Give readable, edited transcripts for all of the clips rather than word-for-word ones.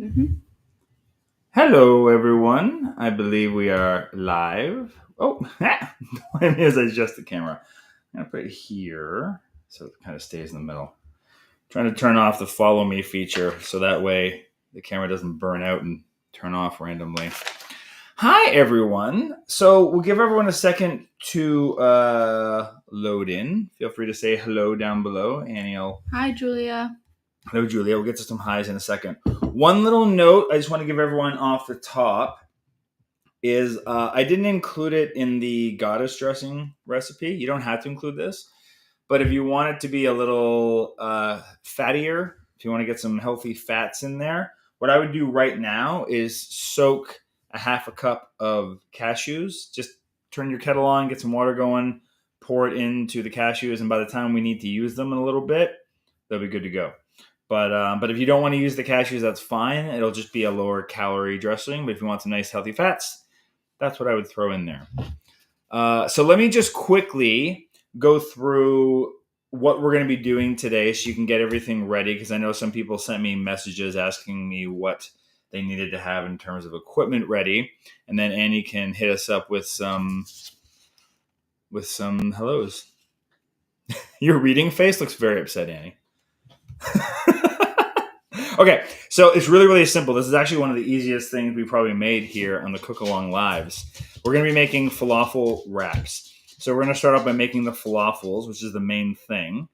Mm-hmm. Hello, everyone. I believe we are live. Oh, let me adjust the camera. I'm gonna put it here so it kind of stays in the middle. Trying to turn off the follow me feature so that way the camera doesn't burn out and turn off randomly. Hi, everyone. So we'll give everyone a second to load in. Feel free to say hello down below. Annie, Hi, Julia. hello, Julia. We'll get to some highs in a second. One little note I just want to give everyone off the top is I didn't include it in the goddess dressing recipe. You don't have to include this, but if you want it to be a little fattier, if you want to get some healthy fats in there, what I would do right now is soak a half a cup of cashews. Just turn your kettle on, get some water going, pour it into the cashews, and by the time we need to use them in a little bit, they'll be good to go. But if you don't want to use the cashews, that's fine. It'll just be a lower calorie dressing. But if you want some nice healthy fats, that's what I would throw in there. So let me just quickly go through what we're going to be doing today so you can get everything ready, because I know some people sent me messages asking me what they needed to have in terms of equipment ready, and then Annie can hit us up with some hellos. Your reading face looks very upset, Annie. Okay, so it's really, really simple. This is actually one of the easiest things we probably made here on the Cook Along Lives. We're going to be making falafel wraps. So we're going to start off by making the falafels, which is the main thing.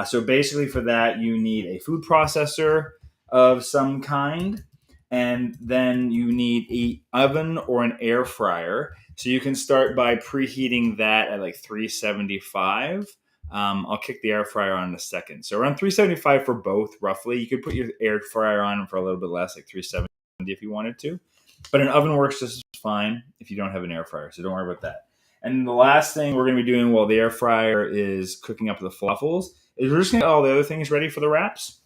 So basically for that, you need a food processor of some kind, and then you need an oven or an air fryer. So you can start by preheating that at like 375. I'll kick the air fryer on in a second. So around 375 for both, roughly. You could put your air fryer on for a little bit less, like 370 if you wanted to. But an oven works just fine if you don't have an air fryer, so don't worry about that. And the last thing we're going to be doing while the air fryer is cooking up the falafels is we're just going to get all the other things ready for the wraps.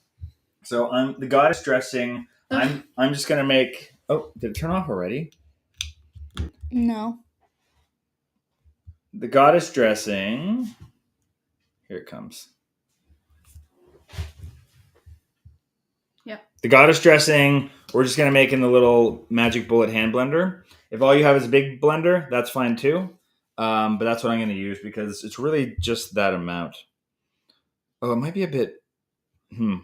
So the goddess dressing, I'm just going to make... Oh, did it turn off already? No. The goddess dressing... Here it comes. Yep. The goddess dressing, we're just going to make in the little Magic Bullet hand blender. If all you have is a big blender, that's fine too. But that's what I'm going to use because it's really just that amount. Oh, it might be a bit...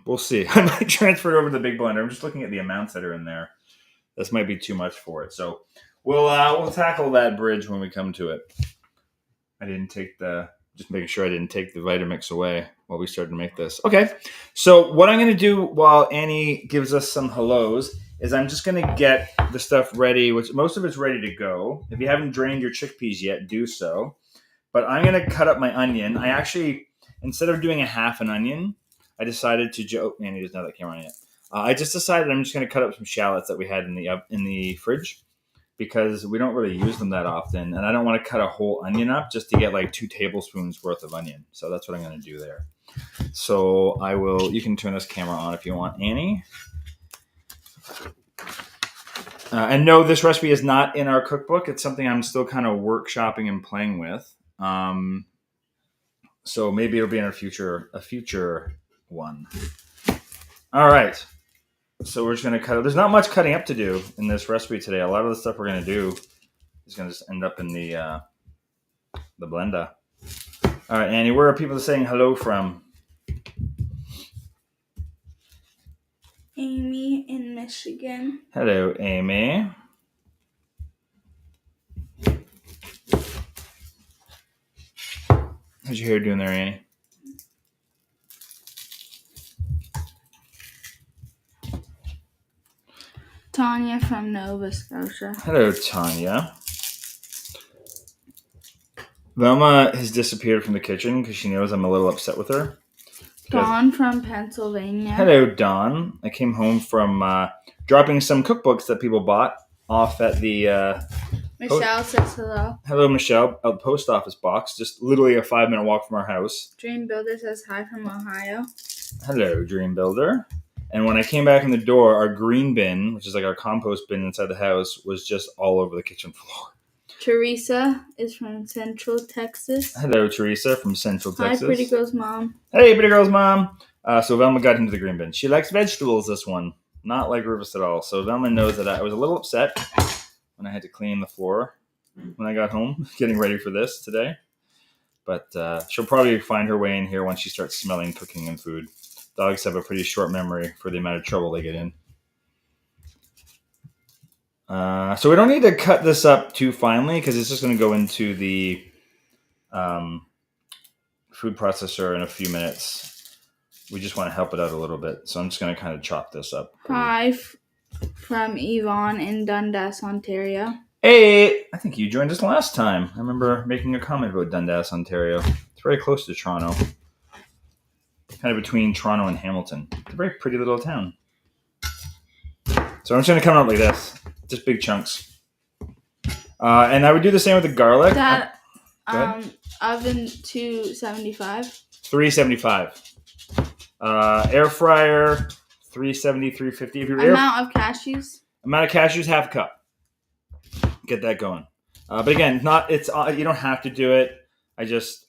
we'll see. I might transfer it over to the big blender. I'm just looking at the amounts that are in there. This might be too much for it. So we'll tackle that bridge when we come to it. I didn't take just making sure I didn't take the Vitamix away while we started to make this. Okay, so what I'm going to do while Annie gives us some hellos is I'm just going to get the stuff ready, which most of it's ready to go. If you haven't drained your chickpeas yet, do so. But I'm going to cut up my onion. I actually, instead of doing a half an onion, I decided to... Annie doesn't have that camera on yet. I just decided I'm just going to cut up some shallots that we had in the fridge, because we don't really use them that often. And I don't want to cut a whole onion up just to get like 2 tablespoons worth of onion. So that's what I'm going to do there. So you can turn this camera on if you want, Annie. And no, this recipe is not in our cookbook. It's something I'm still kind of workshopping and playing with. So maybe it'll be in a future one. All right. So we're just going to cut it. There's not much cutting up to do in this recipe today. A lot of the stuff we're going to do is going to just end up in the blender. All right, Annie, where are people saying hello from? Amy in Michigan. Hello, Amy. How's your hair doing there, Annie? Tanya from Nova Scotia. Hello, Tanya. Velma has disappeared from the kitchen because she knows I'm a little upset with her. Dawn from Pennsylvania. Hello, Dawn. I came home from dropping some cookbooks that people bought off at the... Michelle says hello. Hello, Michelle. Out the post office box. Just literally a 5-minute walk from our house. Dream Builder says hi from Ohio. Hello, Dream Builder. And when I came back in the door, our green bin, which is like our compost bin inside the house, was just all over the kitchen floor. Teresa is from Central Texas. Hello, Teresa from Central Texas. Hi, Pretty Girl's Mom. Hey, Pretty Girl's Mom. So Velma got into the green bin. She likes vegetables, this one. Not like Rufus at all. So Velma knows that I was a little upset when I had to clean the floor when I got home, getting ready for this today. But she'll probably find her way in here once she starts smelling cooking and food. Dogs have a pretty short memory for the amount of trouble they get in. So we don't need to cut this up too finely because it's just going to go into the food processor in a few minutes. We just want to help it out a little bit. So I'm just going to kind of chop this up. Hi from Yvonne in Dundas, Ontario. Hey, I think you joined us last time. I remember making a comment about Dundas, Ontario. It's very close to Toronto. Kind of between Toronto and Hamilton. It's a very pretty little town. So I'm just going to come out like this. Just big chunks. And I would do the same with the garlic. That oven 275. 375. Air fryer 370, 350. If you're Amount of cashews. Amount of cashews, half a cup. Get that going. But again, you don't have to do it. It's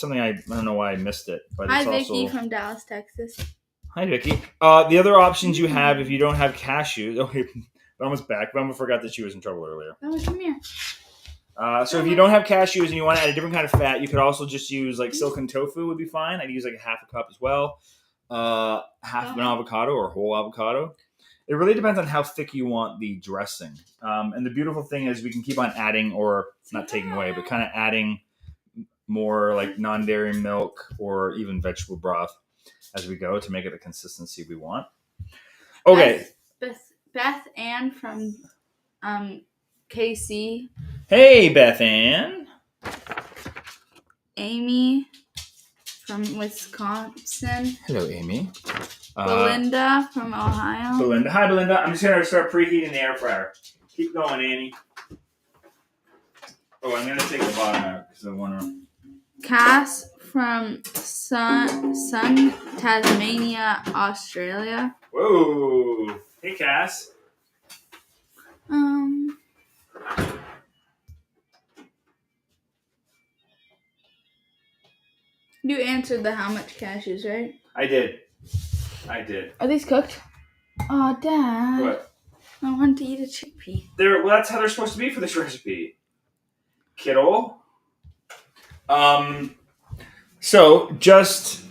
something I don't know why I missed it. But Hi, it's Vicky also... from Dallas, Texas. Hi, Vicky. The other options you have if you don't have cashews. Okay, Velma's back. Velma forgot that she was in trouble earlier. Velma, come here. So if you don't have cashews and you want to add a different kind of fat, you could also just use like silken tofu would be fine. I'd use like half a cup as well. Half of an avocado or whole avocado. It really depends on how thick you want the dressing. And the beautiful thing is we can keep on adding, or not taking away, but kind of adding more like non-dairy milk or even vegetable broth as we go to make it the consistency we want. Okay. Beth Ann from KC. Hey, Beth Ann. Amy from Wisconsin. Hello, Amy. Belinda from Ohio. Belinda. Hi, Belinda. I'm just going to start preheating the air fryer. Keep going, Annie. Oh, I'm going to take the bottom out because I want to... Cass from Sun, Tasmania, Australia. Whoa. Hey, Cass. You answered the how much cashews, right? I did. Are these cooked? Oh, Dad. What? I want to eat a chickpea. Well, that's how they're supposed to be for this recipe. Kiddo. So just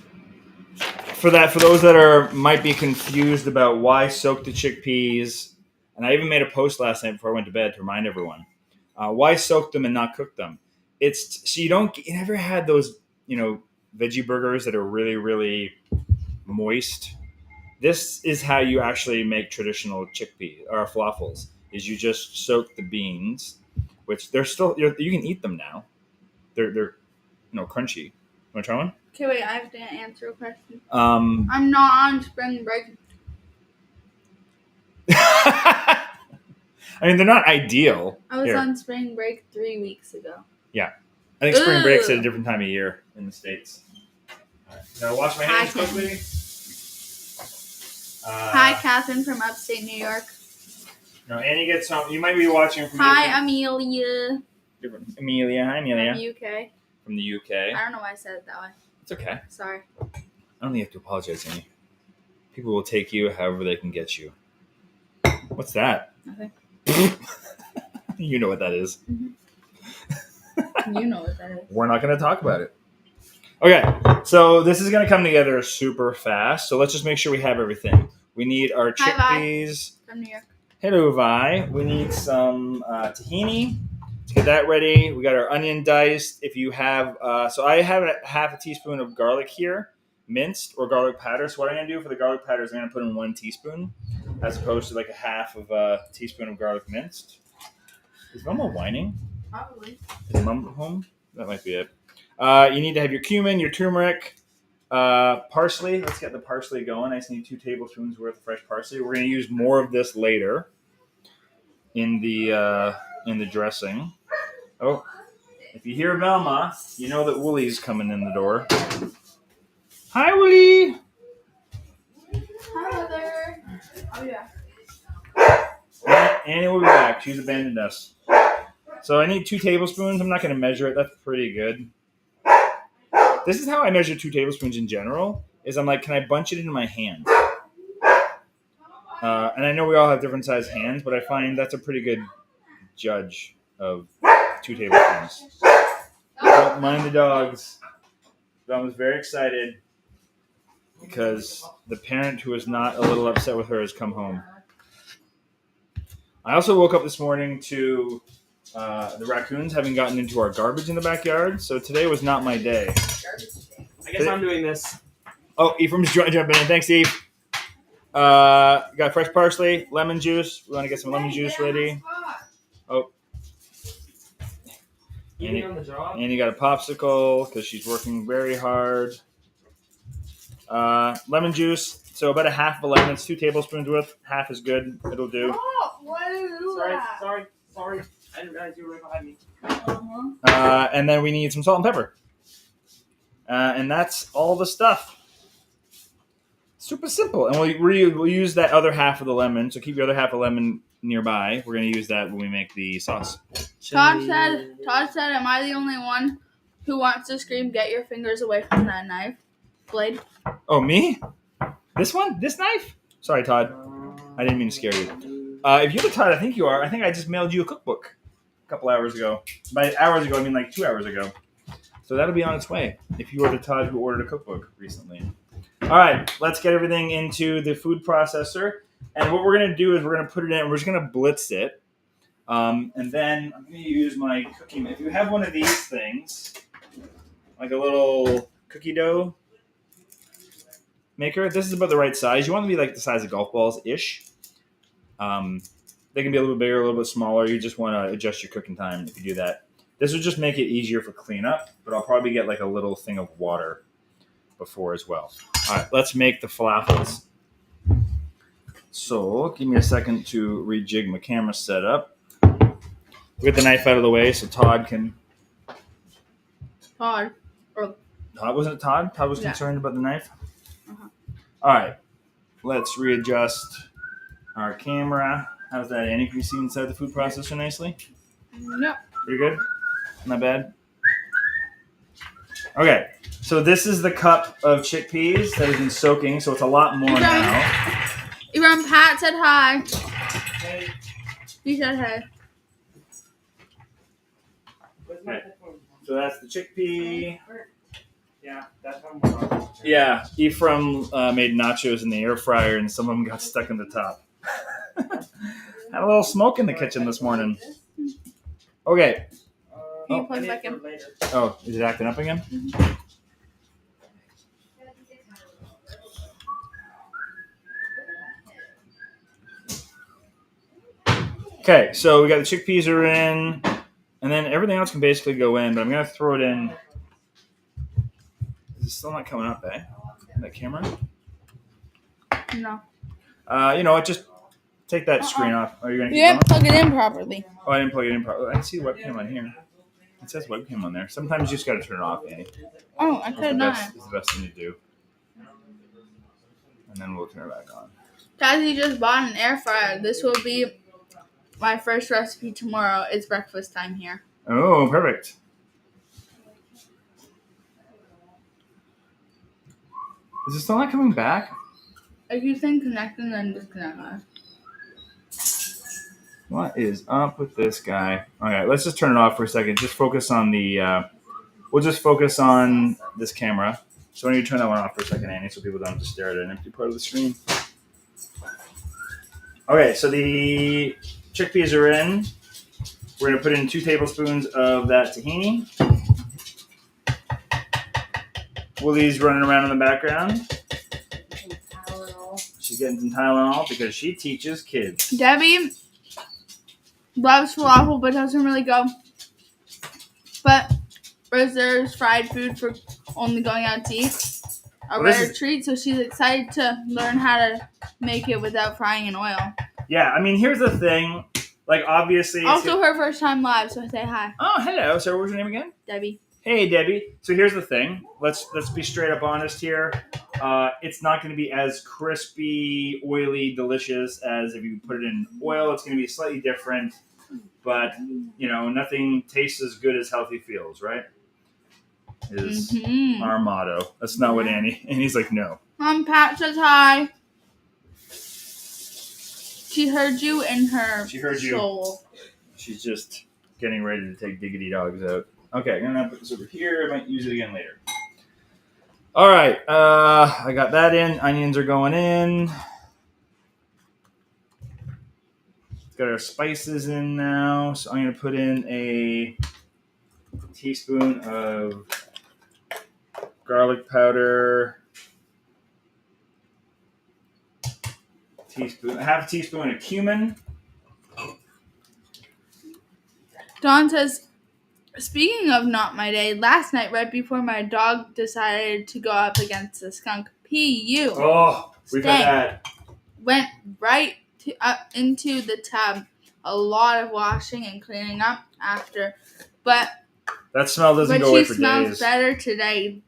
for those that might be confused about why soak the chickpeas, and I even made a post last night before I went to bed to remind everyone, why soak them and not cook them. It's so you never had those, veggie burgers that are really, really moist. This is how you actually make traditional chickpea or falafels. Is you just soak the beans, which they're still you can eat them now. They're crunchy. You want to try one? Okay, wait. I have to answer a question. I'm not on spring break. I mean, they're not ideal. I was on spring break 3 weeks ago. Yeah, I think spring break's at a different time of year in the States. All right. Now wash my hands quickly. Hi, Catherine from upstate New York. No, Annie gets home. You might be watching from. Hi, Amelia. Amelia. Hi, Amelia. From the UK. From the UK. I don't know why I said it that way. It's okay. Sorry. I don't think you have to apologize, Annie. People will take you however they can get you. What's that? Nothing. You know what that is. Mm-hmm. You know what that is. We're not going to talk about it. Okay, so this is going to come together super fast. So let's just make sure we have everything. We need our chickpeas. Hi, from New York. Hello, Vi. We need some tahini. Let's get that ready. We got our onion diced. If you have, so I have half a teaspoon of garlic here, minced or garlic powder. So what I'm going to do for the garlic powder is I'm going to put in 1 teaspoon as opposed to like a half of a teaspoon of garlic minced. Is Mama whining? Probably. Is Mom home? That might be it. You need to have your cumin, your turmeric, parsley. Let's get the parsley going. I just need 2 tablespoons worth of fresh parsley. We're going to use more of this later in the dressing. Oh, if you hear Velma, you know that Woolie's coming in the door. Hi, Woolie. Hi, Mother. I'll be back. Annie will be back. She's abandoned us. So I need 2 tablespoons. I'm not going to measure it. That's pretty good. This is how I measure 2 tablespoons in general. Is I'm like, can I bunch it into my hand? And I know we all have different sized hands, but I find that's a pretty good judge of 2 tablespoons. Don't mind the dogs. Dawn was very excited because the parent who is not a little upset with her has come home. I also woke up this morning to the raccoons having gotten into our garbage in the backyard, so today was not my day. I guess I'm doing this. Oh, Ephraim's jumping in. Thanks, Eve. Got fresh parsley, lemon juice. We want to get some lemon juice ready. Oh, Eating on the job. Annie got a popsicle because she's working very hard. Lemon juice. So about a half of a lemon. It's 2 tablespoons worth. Half is good. It'll do. Sorry. I didn't realize you were right behind me. And then we need some salt and pepper. And that's all the stuff. Super simple. And we'll use that other half of the lemon. So keep your other half of lemon nearby. We're going to use that when we make the sauce. Todd said, am I the only one who wants to scream, get your fingers away from that knife? Blade? Oh, me? This one? This knife? Sorry, Todd. I didn't mean to scare you. If you're the Todd, I think you are. I think I just mailed you a cookbook a couple hours ago. By hours ago, I mean like 2 hours ago. So that'll be on its way if you are the Todd who ordered a cookbook recently. All right, let's get everything into the food processor. And what we're going to do is we're going to put it in. We're just going to blitz it. And then I'm going to use my cookie. If you have one of these things, like a little cookie dough maker, this is about the right size. You want to be like the size of golf balls-ish. They can be a little bigger, a little bit smaller. You just want to adjust your cooking time if you do that. This would just make it easier for cleanup, but I'll probably get like a little thing of water before as well. All right, let's make the falafels. So give me a second to rejig my camera setup. We'll get the knife out of the way so Todd can... Todd. Wasn't it Todd? Todd was concerned about the knife? Uh-huh. All right, let's readjust our camera. How's that, Annie? Can you see inside the food processor nicely? No. Pretty good? Not bad? Okay, so this is the cup of chickpeas that has been soaking, so it's a lot more now. Even Pat said hi. Hey. He said hey. Okay. So that's the chickpea. Yeah, that's what I'm talking about. Yeah, Ephraim made nachos in the air fryer, and some of them got stuck in the top. Had a little smoke in the kitchen this morning. Okay. Can you plug back in? Oh, is it acting up again? Mm-hmm. Okay, so we got the chickpeas are in, and then everything else can basically go in, but I'm going to throw it in. Is it still not coming up, eh? That camera? No. You know what? Just take that screen off. Are you going to You didn't plug it in properly. Oh, I didn't plug it in properly. I can see the webcam on here. It says webcam on there. Sometimes you just got to turn it off, Annie. Oh, I could not. It's the best thing to do. And then we'll turn it back on. Tazzy just bought an air fryer. This will be my first recipe tomorrow. It's breakfast time here. Oh, perfect. Is it still not coming back? If you think connect and then disconnect. What is up with this guy? Okay, let's just turn it off for a second. Just focus on the... we'll just focus on this camera. So I need to turn that one off for a second, Annie, so people don't have to stare at an empty part of the screen. Okay, so the chickpeas are in. We're going to put in 2 tablespoons of that tahini. Willie's running around in the background. She's getting some Tylenol because she teaches kids. Debbie loves falafel but doesn't really go. But reserves fried food for only going out to eat. A rare treat, so she's excited to learn how to make it without frying in oil. Yeah, I mean, here's the thing. Like, obviously... Also her first time live, so say hi. Oh, hello. So what was your name again? Debbie. Hey, Debbie. So here's the thing. Let's be straight up honest here. It's not going to be as crispy, oily, delicious as if you put it in oil. It's going to be slightly different. But, you know, nothing tastes as good as healthy feels, right? Is our motto. That's not what Annie's like, no. Pat says hi. She heard you in her She heard you. soul. She's just getting ready to take Diggity Dogs out. Okay, I'm gonna put this over here. I might use it again later. All right, I got that in. Onions are going in. Got our spices in now. So I'm gonna put in a teaspoon of garlic powder. Half a teaspoon of cumin. Dawn says, speaking of not my day, last night, right before my dog decided to go up against the skunk, PU. Oh, we've had that. Went right up into the tub. A lot of washing and cleaning up after. But That smell doesn't go away for she smells days. better today.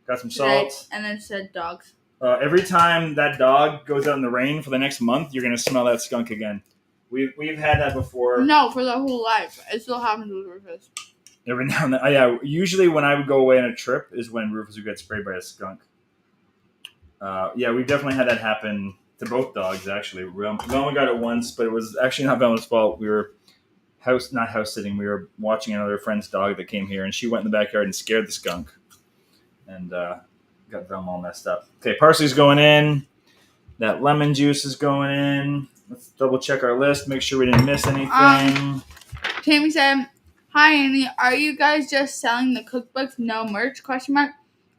Got some salt. And then said dogs. Every time that dog goes out in the rain for the next month, you're gonna smell that skunk again. We've had that before. No, for the whole life. It still happens with Rufus. Every now and then. Yeah, usually when I would go away on a trip is when Rufus would get sprayed by a skunk. Yeah, we've definitely had that happen to both dogs, actually. Velma got it once, but it was actually not Velma's fault. We were not house sitting. We were watching another friend's dog that came here, and she went in the backyard and scared the skunk. And got Velma all messed up. Okay, parsley's going in. That lemon juice is going in. Let's double check our list, make sure we didn't miss anything. Tammy said, "Hi Annie, are you guys just selling the cookbook, no merch? ?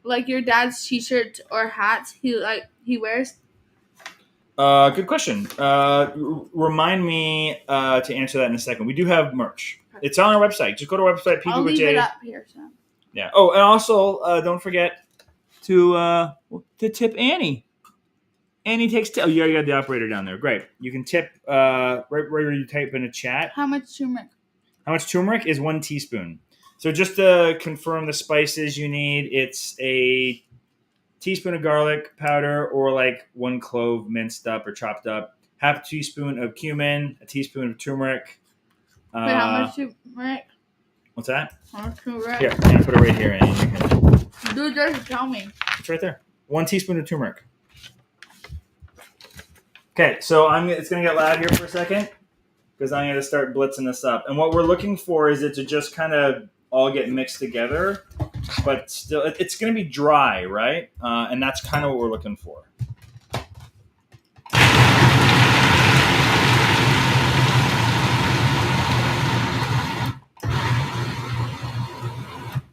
Like your dad's t-shirts or hats he wears?" Good question. Remind me to answer that in a second. We do have merch. It's on our website. Just go to our website. I'll leave it up here. So. Yeah. Oh, and also don't forget to tip Annie. Annie takes tip. Oh, you already got the operator down there. Great. You can tip right where you type in a chat. How much turmeric? How much turmeric is 1 teaspoon. So just to confirm the spices you need, it's a teaspoon of garlic powder or like 1 clove minced up or chopped up, half a teaspoon of cumin, a teaspoon of turmeric. Wait, how much turmeric? What's that? How much turmeric? Here, I'm going to put it right here. And you can... Dude, just tell me. It's right there. 1 teaspoon of turmeric. Okay, so it's going to get loud here for a second because I'm going to start blitzing this up. And what we're looking for is it to just kind of all get mixed together, but still, it's going to be dry, right? And that's kind of what we're looking for.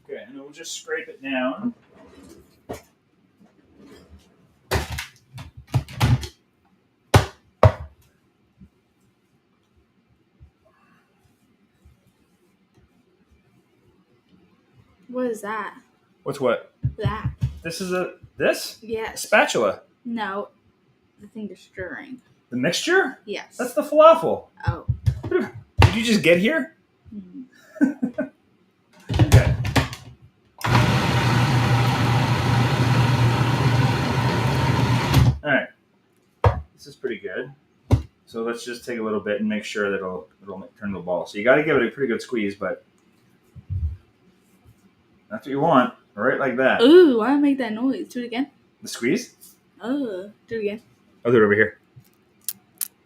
Okay, and then we'll just scrape it down. What is that? What's what? That. This is this? Yes. Spatula. No. The thing you're stirring. The mixture? Yes. That's the falafel. Oh. Did you just get here? Mm-hmm. Okay. All right. This is pretty good. So let's just take a little bit and make sure that it'll turn to a ball. So you got to give it a pretty good squeeze, but that's what you want, right like that. Ooh, why make that noise? Do it again. The squeeze? Oh, do it again. I'll do it over here.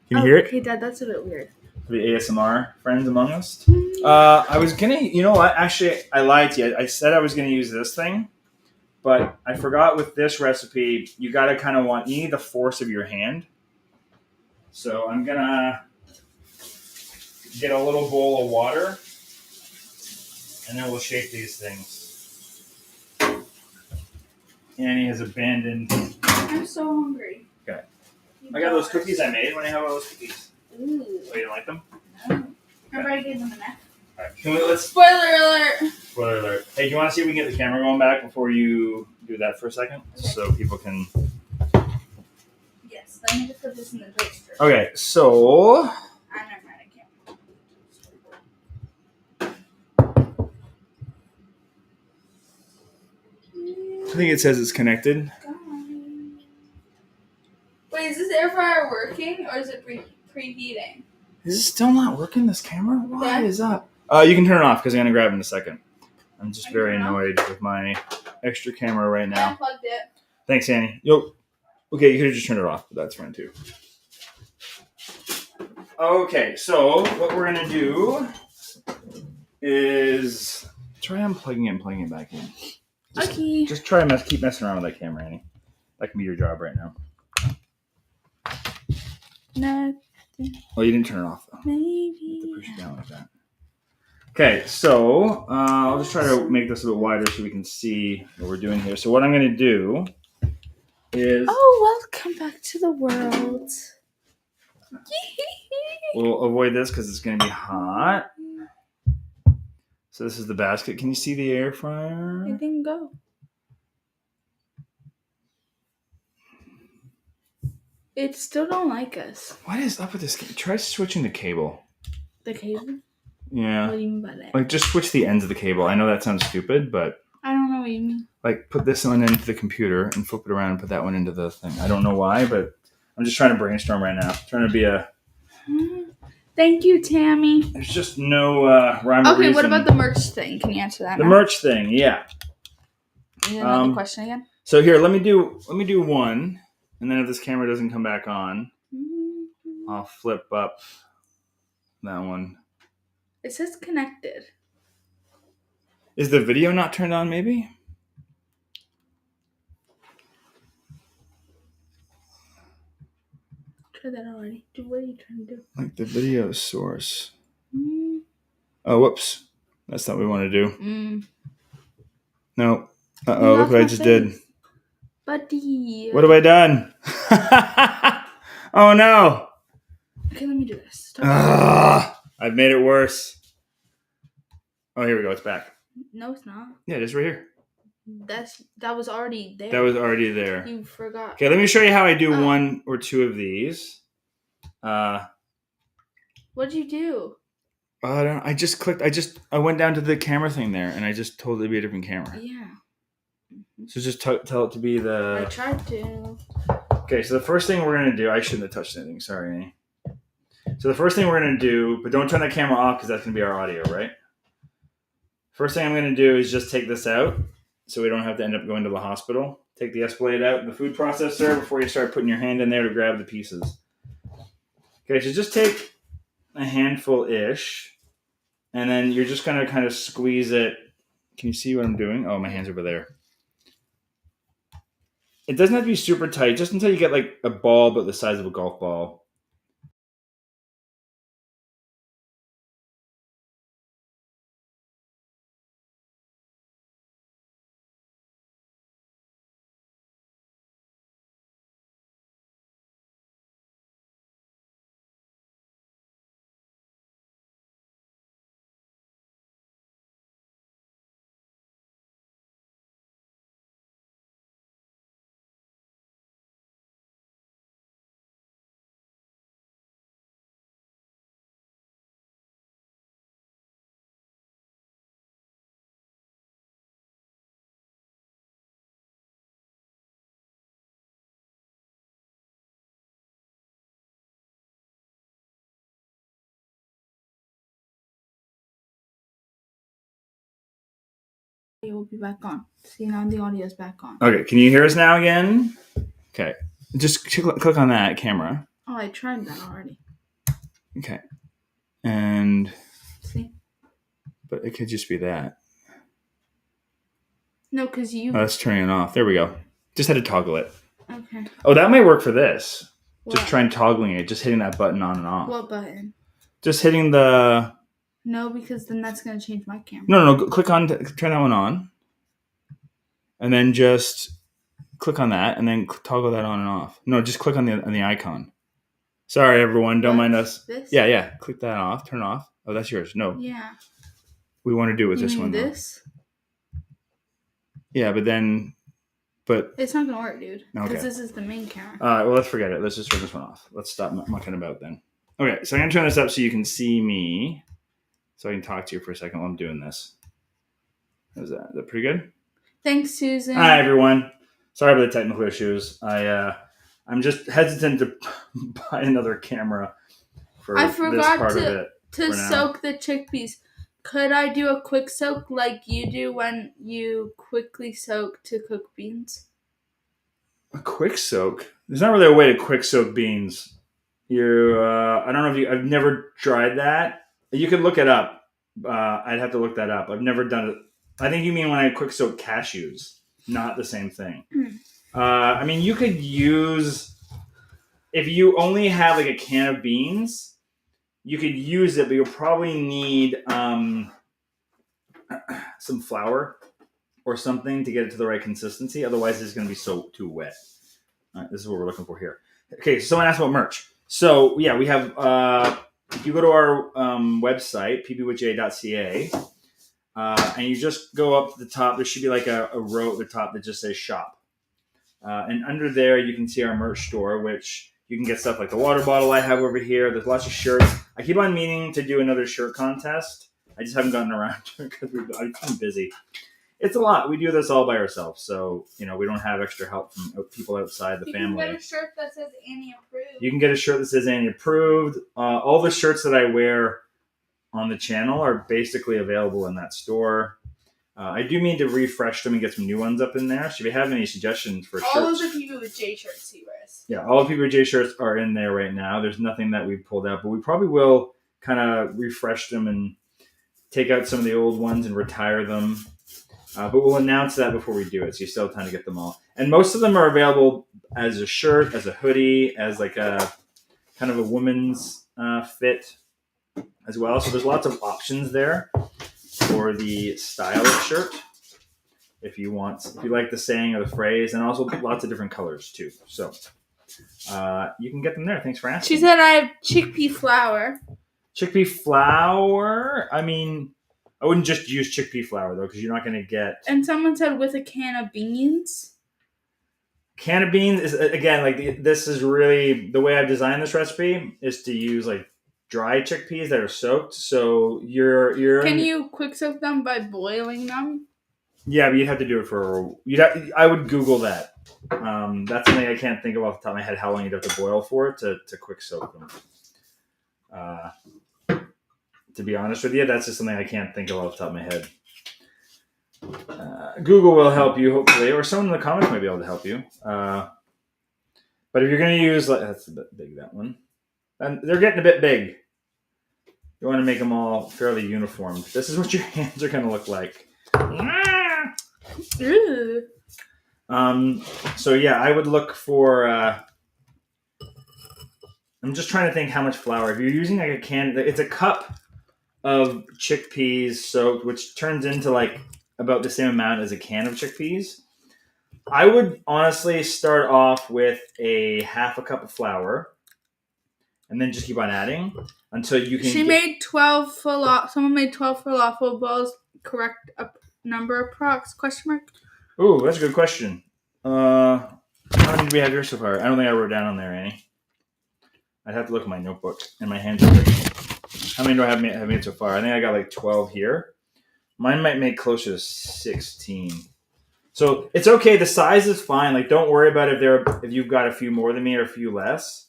Can you hear it? Okay, Dad, that's a bit weird. For the ASMR friends among us. I was gonna, you know what? Actually, I lied to you. I said I was gonna use this thing, but I forgot with this recipe, you gotta kind of you need the force of your hand. So I'm gonna get a little bowl of water, and then we'll shape these things. Annie has abandoned. I'm so hungry. Okay. I got those cookies I made. When I have all those cookies. Ooh. Oh, you don't like them? No. I already gave them enough. All right. Let's. Spoiler alert! Spoiler alert. Hey, do you want to see if we can get the camera going back before you do that for a second? Okay. So people can... Yes, let me just put this in the toaster. Okay, so... I'm not mad, I can't. I think it says it's connected. Wait, is this air fryer working or is it preheating? Is it still not working, this camera? What Yeah. is up? You can turn it off because I'm going to grab it in a second. I'm just I very turn it off? annoyed with my extra camera right I now. unplugged it. Thanks, Annie. Okay, you could have just turned it off, but that's fine too. Okay, so what we're gonna do is try unplugging it and plugging it back in. Okay. Just try and keep messing around with that camera, Annie. That can be your job right now. No. Oh, you didn't turn it off though. Maybe. You have to push it down like that. Okay, so I'll just try to make this a bit wider so we can see what we're doing here. So what I'm gonna do is welcome back to the world. we'll avoid this because it's gonna be hot. So this is the basket. Can you see the air fryer? It didn't go. It still don't like us. What is up with this? Try switching the cable. The cable? Yeah. What do you mean by that? Like, just switch the ends of the cable. I know that sounds stupid, but... I don't know what you mean. Like, put this one into the computer and flip it around and put that one into the thing. I don't know why, but I'm just trying to brainstorm right now. I'm trying to be a... Thank you, Tammy. There's just no rhyme or Okay, reason. what about the merch thing? Can you answer that The now? merch thing, yeah. You didn't know the question again? So here, let me do one, and then if this camera doesn't come back on, I'll flip up that one. It says connected. Is the video not turned on, maybe? Try that already. What are you trying to do? Like the video source. Oh, whoops. That's not what we want to do. No. Uh-oh, look what I just did. Buddy. What have I done? Oh, no. Okay, let me do this. I've made it worse. Oh, here we go. It's back. No, it's not. Yeah, it is right here. That was already there. That was already there. You forgot. Okay, let me show you how I do one or two of these. What'd you do? I don't. I just clicked. I went down to the camera thing there, and I just told it to be a different camera. Yeah. So just tell it to be the. I tried to. Okay, so the first thing we're gonna do. I shouldn't have touched anything. Sorry, Annie. So the first thing we're gonna do, but don't turn that camera off because that's gonna be our audio, right? First thing I'm gonna do is just take this out, so we don't have to end up going to the hospital. Take the Escalade out, the food processor, before you start putting your hand in there to grab the pieces. Okay, so just take a handful-ish, and then you're just gonna kind of squeeze it. Can you see what I'm doing? Oh, my hand's over there. It doesn't have to be super tight, just until you get like a ball about the size of a golf ball. It will be back on. See, now the audio is back on. Okay, can you hear us now again? Okay, just click on that camera. Oh, I tried that already. Okay, and See? but it could just be that. No, because you. Oh, that's turning it off. There we go. Just had to toggle it. Okay. Oh, that might work for this. What? Just trying toggling it, just hitting that button on and off. What button? Just hitting the. No, because then that's going to change my camera. No. Click on. Turn that one on. And then just click on that, and then toggle that on and off. No, just click on the icon. Sorry, everyone. Don't mind us. This? Yeah. Click that off. Turn it off. Oh, that's yours. No. Yeah. We want to do it with You this mean one. This? Though. Yeah, but It's not going to work, dude. Okay. Because this is the main camera. All right. Well, let's forget it. Let's just turn this one off. Let's stop mucking about then. Okay, so I'm gonna turn this up so you can see me, so I can talk to you for a second while I'm doing this. Is that pretty good? Thanks, Susan. Hi, everyone. Sorry about the technical issues. I'm just hesitant to buy another camera for I this forgot part of it. to soak the chickpeas. Could I do a quick soak like you do when you quickly soak to cook beans? A quick soak? There's not really a way to quick soak beans. I don't know if I've never tried that. You could look it up. I'd have to look that up. I've never done it. I think you mean when I quick soak cashews. Not the same thing. I mean, you could use, if you only have like a can of beans, you could use it, but you'll probably need some flour or something to get it to the right consistency. Otherwise, it's going to be too wet. All right, this is what we're looking for here. Okay, so someone asked about merch. So yeah, we have. If you go to our website ppwithj.ca, and you just go up to the top, there should be like a row at the top that just says shop, and under there you can see our merch store, which you can get stuff like the water bottle I have over here. There's lots of shirts. I keep on meaning to do another shirt contest. I just haven't gotten around to it because I've been busy. It's a lot. We do this all by ourselves, so we don't have extra help from people outside the family. You can get a shirt that says Annie approved. You can get a shirt that says Annie approved. All the shirts that I wear on the channel are basically available in that store. I do mean to refresh them and get some new ones up in there. So if you have any suggestions for shirts, all of the people with J shirts he wears. Yeah, all the people with J shirts are in there right now. There's nothing that we've pulled out, but we probably will kind of refresh them and take out some of the old ones and retire them. But we'll announce that before we do it, so you still have time to get them all. And most of them are available as a shirt, as a hoodie, as like a kind of a woman's fit as well. So there's lots of options there for the style of shirt if you like the saying or the phrase, and also lots of different colors too. So you can get them there. Thanks for asking. She said I have chickpea flour. Chickpea flour? I mean, I wouldn't just use chickpea flour, though, because you're not going to get... And someone said with a can of beans. Can of beans is, again, like, this is really... The way I've designed this recipe is to use, like, dry chickpeas that are soaked. So you're... Can you quick soak them by boiling them? Yeah, but you'd have to do it for... I would Google that. That's something I can't think of off the top of my head, how long you'd have to boil for it to quick soak them. To be honest with you, that's just something I can't think of off the top of my head. Google will help you, hopefully, or someone in the comments might be able to help you. But if you're going to use... That's a bit big, that one. And they're getting a bit big. You want to make them all fairly uniform. This is what your hands are going to look like. So yeah, I would look for... I'm just trying to think how much flour. If you're using like a can... It's a cup of chickpeas soaked, which turns into like about the same amount as a can of chickpeas. I would honestly start off with a half a cup of flour and then just keep on adding until you can... Someone made 12 falafel balls. Correct number approx? Question mark. Ooh, that's a good question. How many do we have here so far? I don't think I wrote down on there, Annie. I'd have to look at my notebook, and my hands are big. How many do I have made so far? I think I got like 12 here. Mine might make closer to 16. So it's okay. The size is fine. Like, don't worry about if you've got a few more than me or a few less.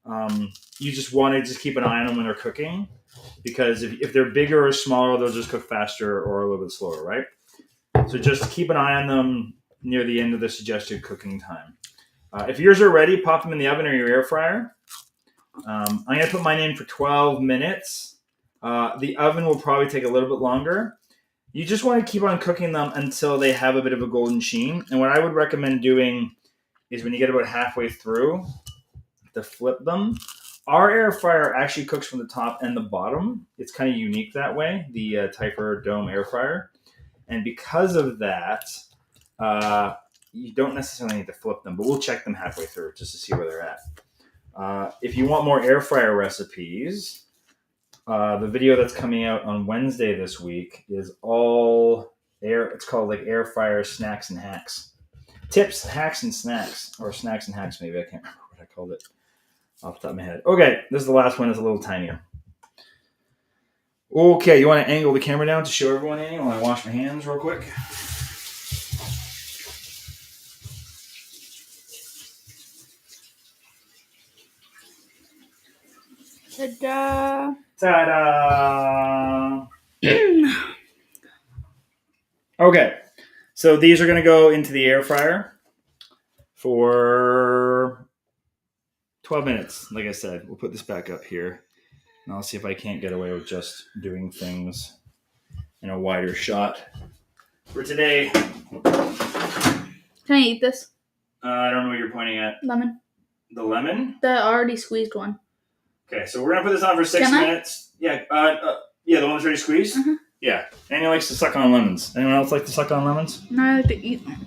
You just want to just keep an eye on them when they're cooking, because if they're bigger or smaller, they'll just cook faster or a little bit slower, right? So just keep an eye on them near the end of the suggested cooking time. If yours are ready, pop them in the oven or your air fryer. I'm going to put mine in for 12 minutes. The oven will probably take a little bit longer. You just want to keep on cooking them until they have a bit of a golden sheen. And what I would recommend doing is when you get about halfway through, to flip them. Our air fryer actually cooks from the top and the bottom. It's kind of unique that way, the Typer Dome air fryer. And because of that, you don't necessarily need to flip them, but we'll check them halfway through just to see where they're at. If you want more air fryer recipes, the video that's coming out on Wednesday this week is all air. It's called like air fryer snacks and hacks. Tips, hacks, and snacks. Or snacks and hacks, maybe. I can't remember what I called it off the top of my head. Okay, this is the last one. It's a little tinier. Okay, you want to angle the camera down to show everyone, Annie, while I wash my hands real quick? Ta-da! Ta-da! Okay, so these are going to go into the air fryer for 12 minutes, like I said. We'll put this back up here. And I'll see if I can't get away with just doing things in a wider shot. For today, Can I eat this? I don't know what you're pointing at. Lemon. The lemon? The already squeezed one. Okay, so we're going to put this on for 6 minutes. Yeah, yeah, the one that's already squeezed? Mm-hmm. Yeah. Anyone likes to suck on lemons? Anyone else like to suck on lemons? No, I like to eat them.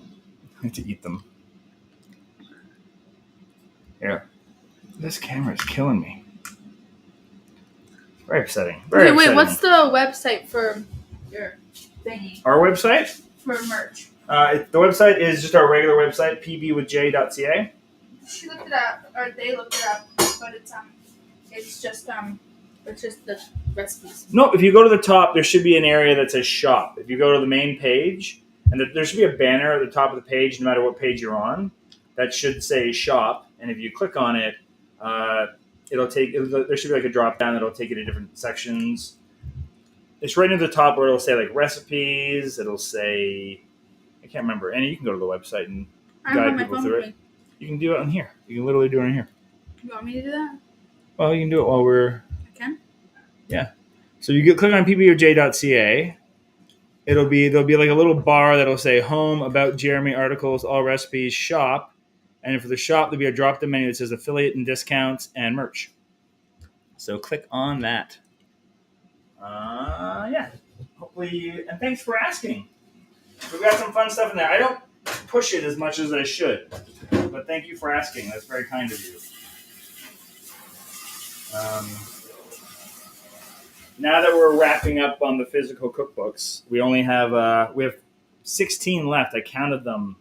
I like to eat them. Here. This camera is killing me. Very upsetting. Very upsetting. Wait, what's the website for your thingy? Our website? For merch. The website is just our regular website, pbwithj.ca. She looked it up, or they looked it up, but it's just the recipes. No, if you go to the top, there should be an area that says shop. If you go to the main page, and there should be a banner at the top of the page, no matter what page you're on, that should say shop. And if you click on it, there should be like a drop down that'll take you to different sections. It's right near the top where it'll say like recipes. It'll say, I can't remember. And you can go to the website and guide people through it. You can do it on here. You can literally do it on here. You want me to do that? Well, you can do it while we're... I can? Yeah. So you click on pboj.ca. There'll be like a little bar that'll say home, about Jeremy, articles, all recipes, shop. And for the shop, there'll be a drop-down menu that says affiliate and discounts and merch. So click on that. Yeah. Hopefully, and thanks for asking. We've got some fun stuff in there. I don't push it as much as I should, but thank you for asking. That's very kind of you. Now that we're wrapping up on the physical cookbooks, we have 16 left. I counted them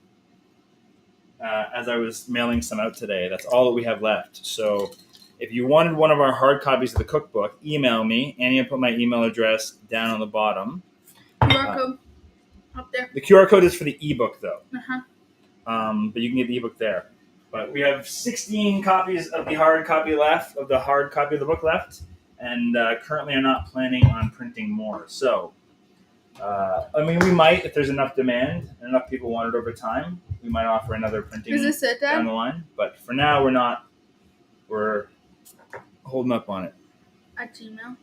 as I was mailing some out today. That's all that we have left. So if you wanted one of our hard copies of the cookbook, email me. Annie will put my email address down on the bottom. QR code up there. The QR code is for the ebook, though. Uh-huh. But you can get the ebook there. But we have 16 copies of the hard copy of the book left. And currently I'm not planning on printing more. So, we might, if there's enough demand and enough people want it over time, we might offer another printing Is this it, Dad? down the line. But for now, we're not. We're holding up on it. At Gmail?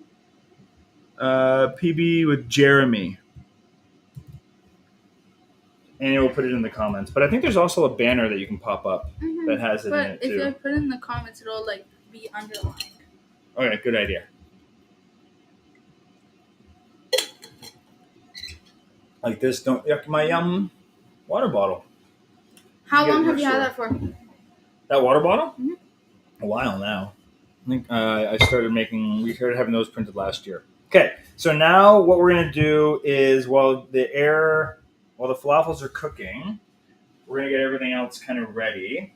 PB with Jeremy. And we'll put it in the comments. But I think there's also a banner that you can pop up that has it in it, too. But if I put it in the comments, it'll, be underlined. Okay, good idea. Like this, don't yuck my water bottle. How long have you had that for? That water bottle? Mm-hmm. A while now. I think we started having those printed last year. Okay, so now what we're going to do is while the falafels are cooking, we're going to get everything else kind of ready.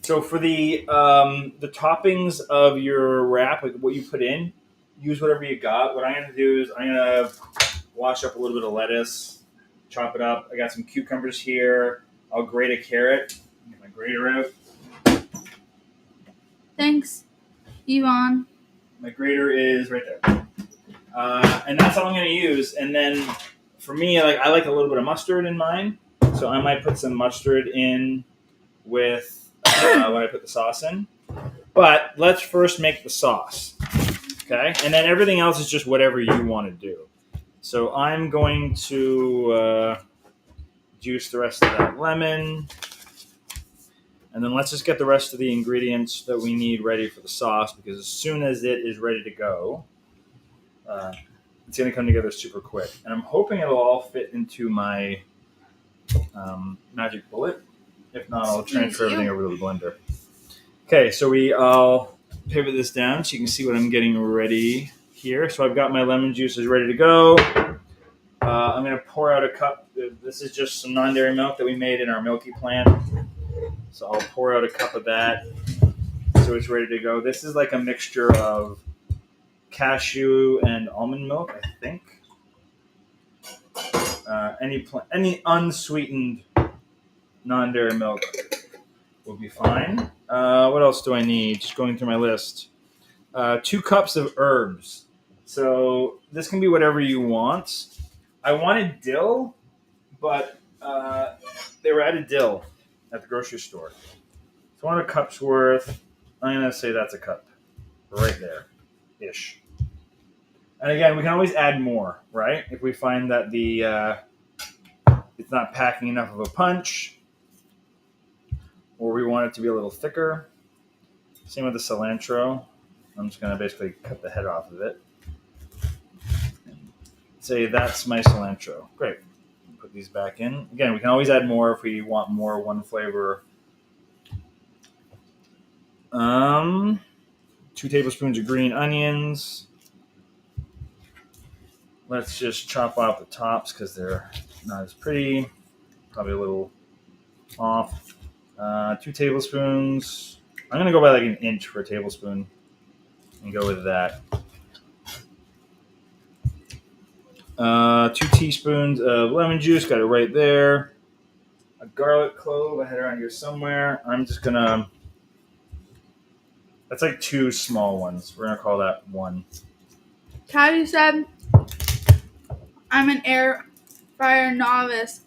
So for the toppings of your wrap, like what you put in, use whatever you got. What I'm going to do is I'm going to wash up a little bit of lettuce, chop it up. I got some cucumbers here. I'll grate a carrot. Get my grater out. Thanks, Yvonne. My grater is right there. And that's all I'm going to use. And then for me, I like a little bit of mustard in mine. So I might put some mustard in with when I put the sauce in. But let's first make the sauce. Okay? And then everything else is just whatever you want to do. So I'm going to juice the rest of that lemon. And then let's just get the rest of the ingredients that we need ready for the sauce, because as soon as it is ready to go, it's going to come together super quick. And I'm hoping it'll all fit into my magic bullet. If not, I'll transfer everything over to the blender. Okay, so I'll pivot this down so you can see what I'm getting ready here. So I've got my lemon juices ready to go. I'm going to pour out a cup. This is just some non-dairy milk that we made in our milky plant. So I'll pour out a cup of that so it's ready to go. This is like a mixture of cashew and almond milk, I think. Any unsweetened non-dairy milk will be fine. What else do I need? Just going through my list. 2 cups of herbs. So this can be whatever you want. I wanted dill, but they were out of dill at the grocery store. So I want a cup's worth. I'm going to say that's a cup. Right there. Ish. And again, we can always add more, right? If we find that it's not packing enough of a punch, or we want it to be a little thicker. Same with the cilantro. I'm just going to basically cut the head off of it. Say that's my cilantro. Great. Put these back in. Again, we can always add more if we want more one flavor. 2 tablespoons of green onions. Let's just chop off the tops because they're not as pretty. Probably a little off. 2 tablespoons. I'm going to go by like an inch for a tablespoon and go with that. 2 teaspoons of lemon juice. Got it right there. A garlic clove. I had it around here somewhere. I'm just going to... That's like 2 small ones. We're going to call that 1. Tabby said, I'm an air fryer novice.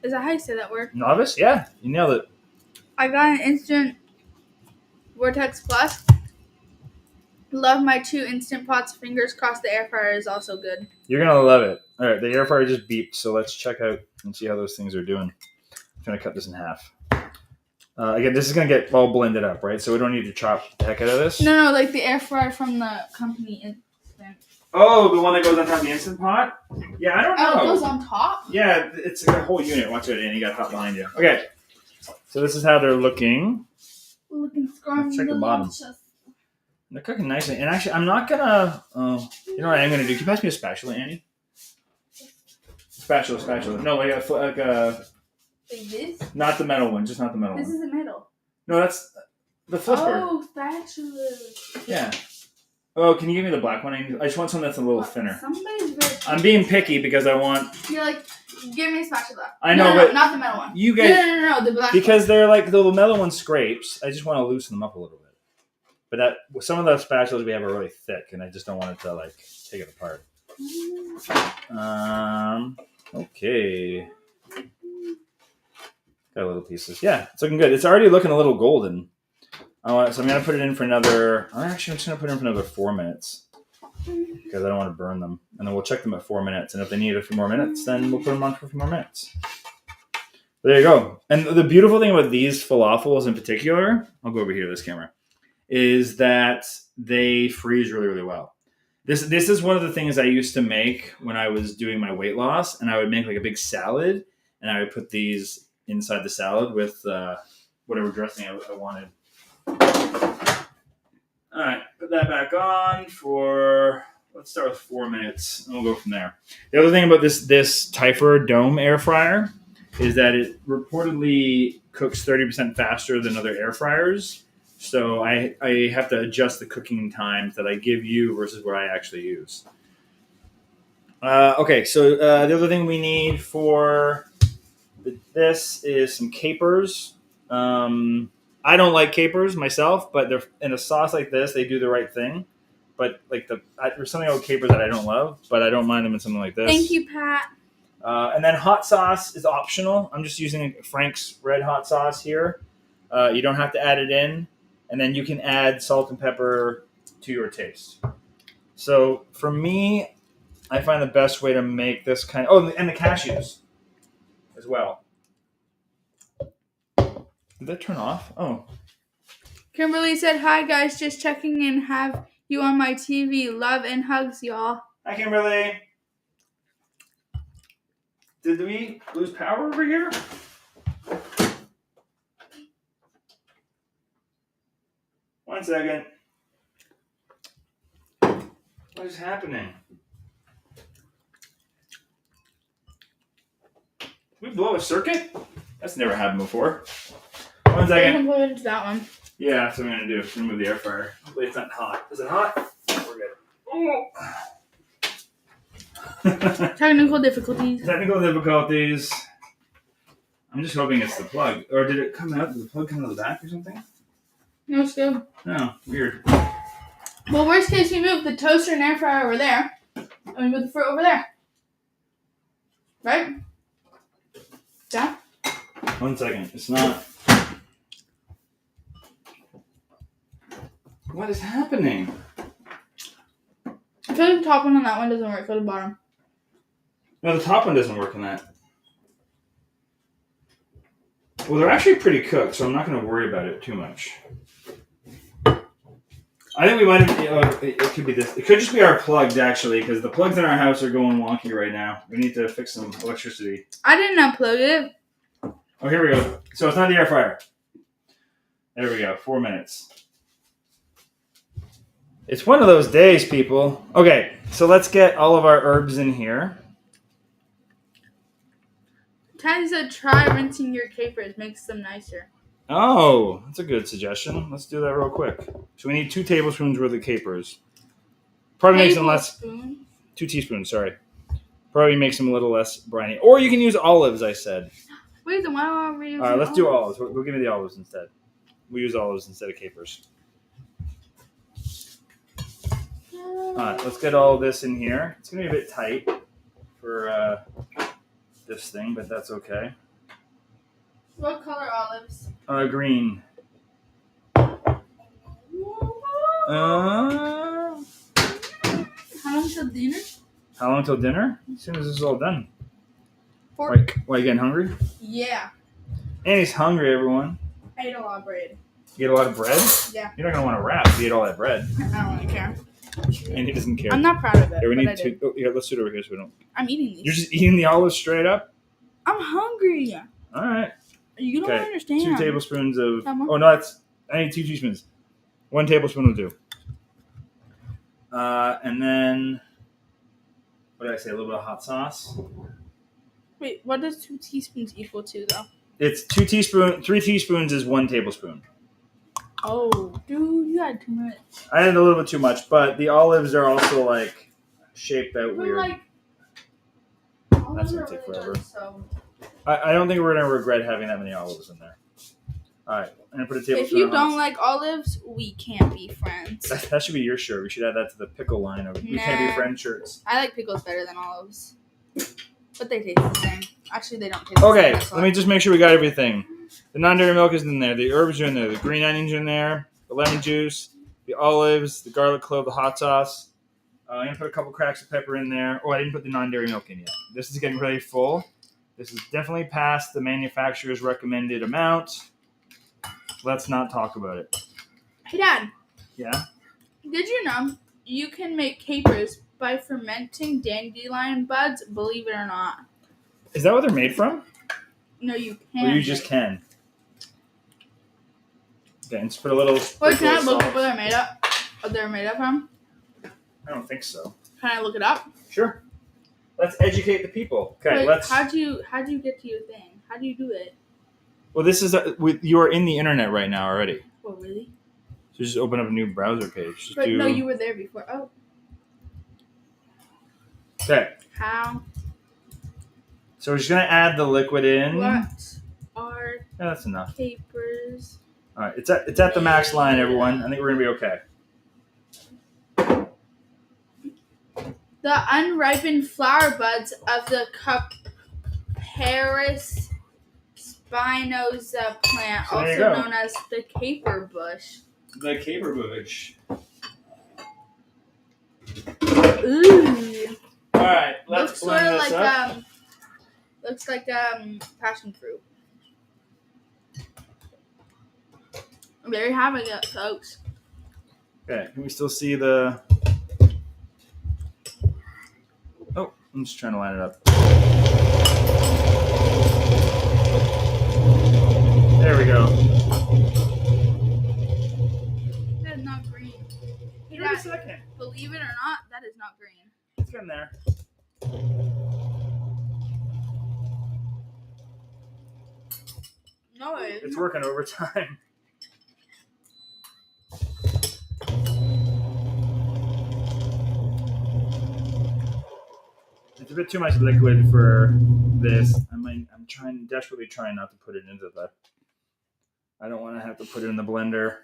Is that how you say that word? Novice? Yeah, you nailed it. I got an Instant Vortex Plus. Love my 2 Instant Pots. Fingers crossed the air fryer is also good. You're going to love it. All right, the air fryer just beeped, so let's check out and see how those things are doing. I'm trying to cut this in half. Again, this is going to get all blended up, right? So we don't need to chop the heck out of this. No, like the air fryer from the company Instant. Oh, the one that goes on top of the Instant Pot? Yeah, I don't know. Oh, it goes on top? Yeah, it's a whole unit. Watch it, and you got it hot behind you. Okay, so this is how they're looking. Looking scrumptious. Check the bottom. They're cooking nicely. And actually, I'm not going to... you know what I'm going to do? Can you pass me a spatula, Annie? Spatula. No, like a... Like this? Not the metal one, just not the metal This one. is the middle. No, that's the flipper. Oh, spatula. Yeah. Oh, can you give me the black one? I just want something that's a little thinner. Somebody's very... I'm being picky because I want... You're like, give me a spatula. I know, no, but... not the metal one. You guys... No, the black Because one. they're like, the metal one scrapes. I just want to loosen them up a little bit. But some of the spatulas we have are really thick, and I just don't want it to, like, take it apart. Okay. Got little pieces. Yeah, it's looking good. It's already looking a little golden. So I'm going to put it in for another... I'm just going to put it in for another 4 minutes. Because I don't want to burn them. And then we'll check them at 4 minutes. And if they need a few more minutes, then we'll put them on for a few more minutes. But there you go. And the beautiful thing about these falafels in particular... I'll go over here to this camera. Is that they freeze really, really well. This is one of the things I used to make when I was doing my weight loss. And I would make like a big salad. And I would put these inside the salad with whatever dressing I wanted. All right, put that back on for, let's start with 4 minutes, and we'll go from there. The other thing about this Typher Dome air fryer is that it reportedly cooks 30% faster than other air fryers. So I have to adjust the cooking times that I give you versus what I actually use. Okay, so the other thing we need for this is some capers. I don't like capers myself, but they're in a sauce like this, they do the right thing. But like there's something about capers that I don't love, but I don't mind them in something like this. Thank you, Pat. And then hot sauce is optional. I'm just using Frank's red hot sauce here. You don't have to add it in. And then you can add salt and pepper to your taste. So for me, I find the best way to make this kind of... Oh, and the cashews as well. Did that turn off? Oh. Kimberly said, hi, guys. Just checking in. Have you on my TV. Love and hugs, y'all. Hi, Kimberly. Did we lose power over here? One second. What is happening? Did we blow a circuit? That's never happened before. 1 second. I'm going to put it into that one. Yeah, that's what I'm going to do. Remove the air fryer. Hopefully it's not hot. Is it hot? We're good. Oh. Technical difficulties. Technical difficulties. I'm just hoping it's the plug. Or did it come out? Did the plug come out of the back or something? No, it's good. No, weird. Well, worst case, we move the toaster and air fryer over there. And we move the fruit over there. Right? Yeah? 1 second. It's not. What is happening? I feel like the top one on that one doesn't work for the bottom. No, the top one doesn't work on that. Well, they're actually pretty cooked, so I'm not going to worry about it too much. I think we might have. It could be this. It could just be our plugs, actually, because the plugs in our house are going wonky right now. We need to fix some electricity. I didn't unplug it. Oh, here we go. So it's not the air fryer. There we go. 4 minutes. It's one of those days, people. Okay, so let's get all of our herbs in here. Tiny said try rinsing your capers. Makes them nicer. Oh, that's a good suggestion. Let's do that real quick. So we need 2 tablespoons worth of capers. Probably makes them less. 2 teaspoons, sorry. Probably makes them a little less briny. Or you can use olives, I said. Wait, then why are we using All right, let's do olives. We'll give me the olives instead. We use olives instead of capers. All right, let's get all this in here. It's going to be a bit tight for this thing, but that's okay. What color olives? Green. How long till dinner? How long till dinner? As soon as this is all done. Why, you getting hungry? Yeah. Annie's hungry, everyone. I ate a lot of bread. You get a lot of bread? Yeah. You're not going to want to wrap if you eat all that bread. I don't really care. Annie doesn't care. I'm not proud of it. Here, we but need I did. 2. Oh, yeah, let's do it over here so we don't. I'm eating these. You're just eating the olives straight up? I'm hungry. All right. You don't understand. 2 tablespoons of. Someone? Oh, no, I need 2 teaspoons. 1 tablespoon will do. And then. What did I say? A little bit of hot sauce. Wait, what does 2 teaspoons equal to, though? It's 2 teaspoons. 3 teaspoons is 1 tablespoon. Oh, dude, you had too much. I had a little bit too much, but the olives are also like shaped out weird. That's gonna take forever. I don't think we're gonna regret having that many olives in there. All right, I'm gonna put a tablespoon. If you of don't like olives, we can't be friends. that should be your shirt. We should add that to the pickle line of we can't be friends shirts. I like pickles better than olives, but they taste the same. Actually, they don't taste the same. Okay, let me just make sure we got everything. The non-dairy milk is in there. The herbs are in there. The green onions are in there. The lemon juice, the olives, the garlic clove, the hot sauce. I'm going to put a couple cracks of pepper in there. Oh, I didn't put the non-dairy milk in yet. This is getting really full. This is definitely past the manufacturer's recommended amount. Let's not talk about it. Hey, Dad. Yeah? Did you know you can make capers by fermenting dandelion buds, believe it or not? Is that what they're made from? No, you can't. Or you just can? Okay, let's put a little... Wait, can I look up what they're made up? What they're made up from? I don't think so. Can I look it up? Sure. Let's educate the people. Okay, Wait, let's... How'd you get to your thing? How do you do it? Well, this is... you are in the internet right now already. Oh, really? So just open up a new browser page. Just But no, you were there before. Oh. Okay. How? So we're just going to add the liquid in. What are Yeah, that's enough. capers? All right, it's at the max line, everyone. I think we're going to be okay. The unripened flower buds of the Paris spinosa plant, So there you also go. known as the caper bush. The caper bush. Ooh. All right, let's Looks sort blend of this like up. looks like passion fruit. There you have it, folks. Okay, can we still see the... Oh, I'm just trying to line it up. There we go. That is not green. Hey, Wait a Dad, second. believe it or not, that is not green. It's getting there. No, it It's isn't. working overtime. It's a bit too much liquid for this. I'm desperately trying not to put it into the... I don't want to have to put it in the blender.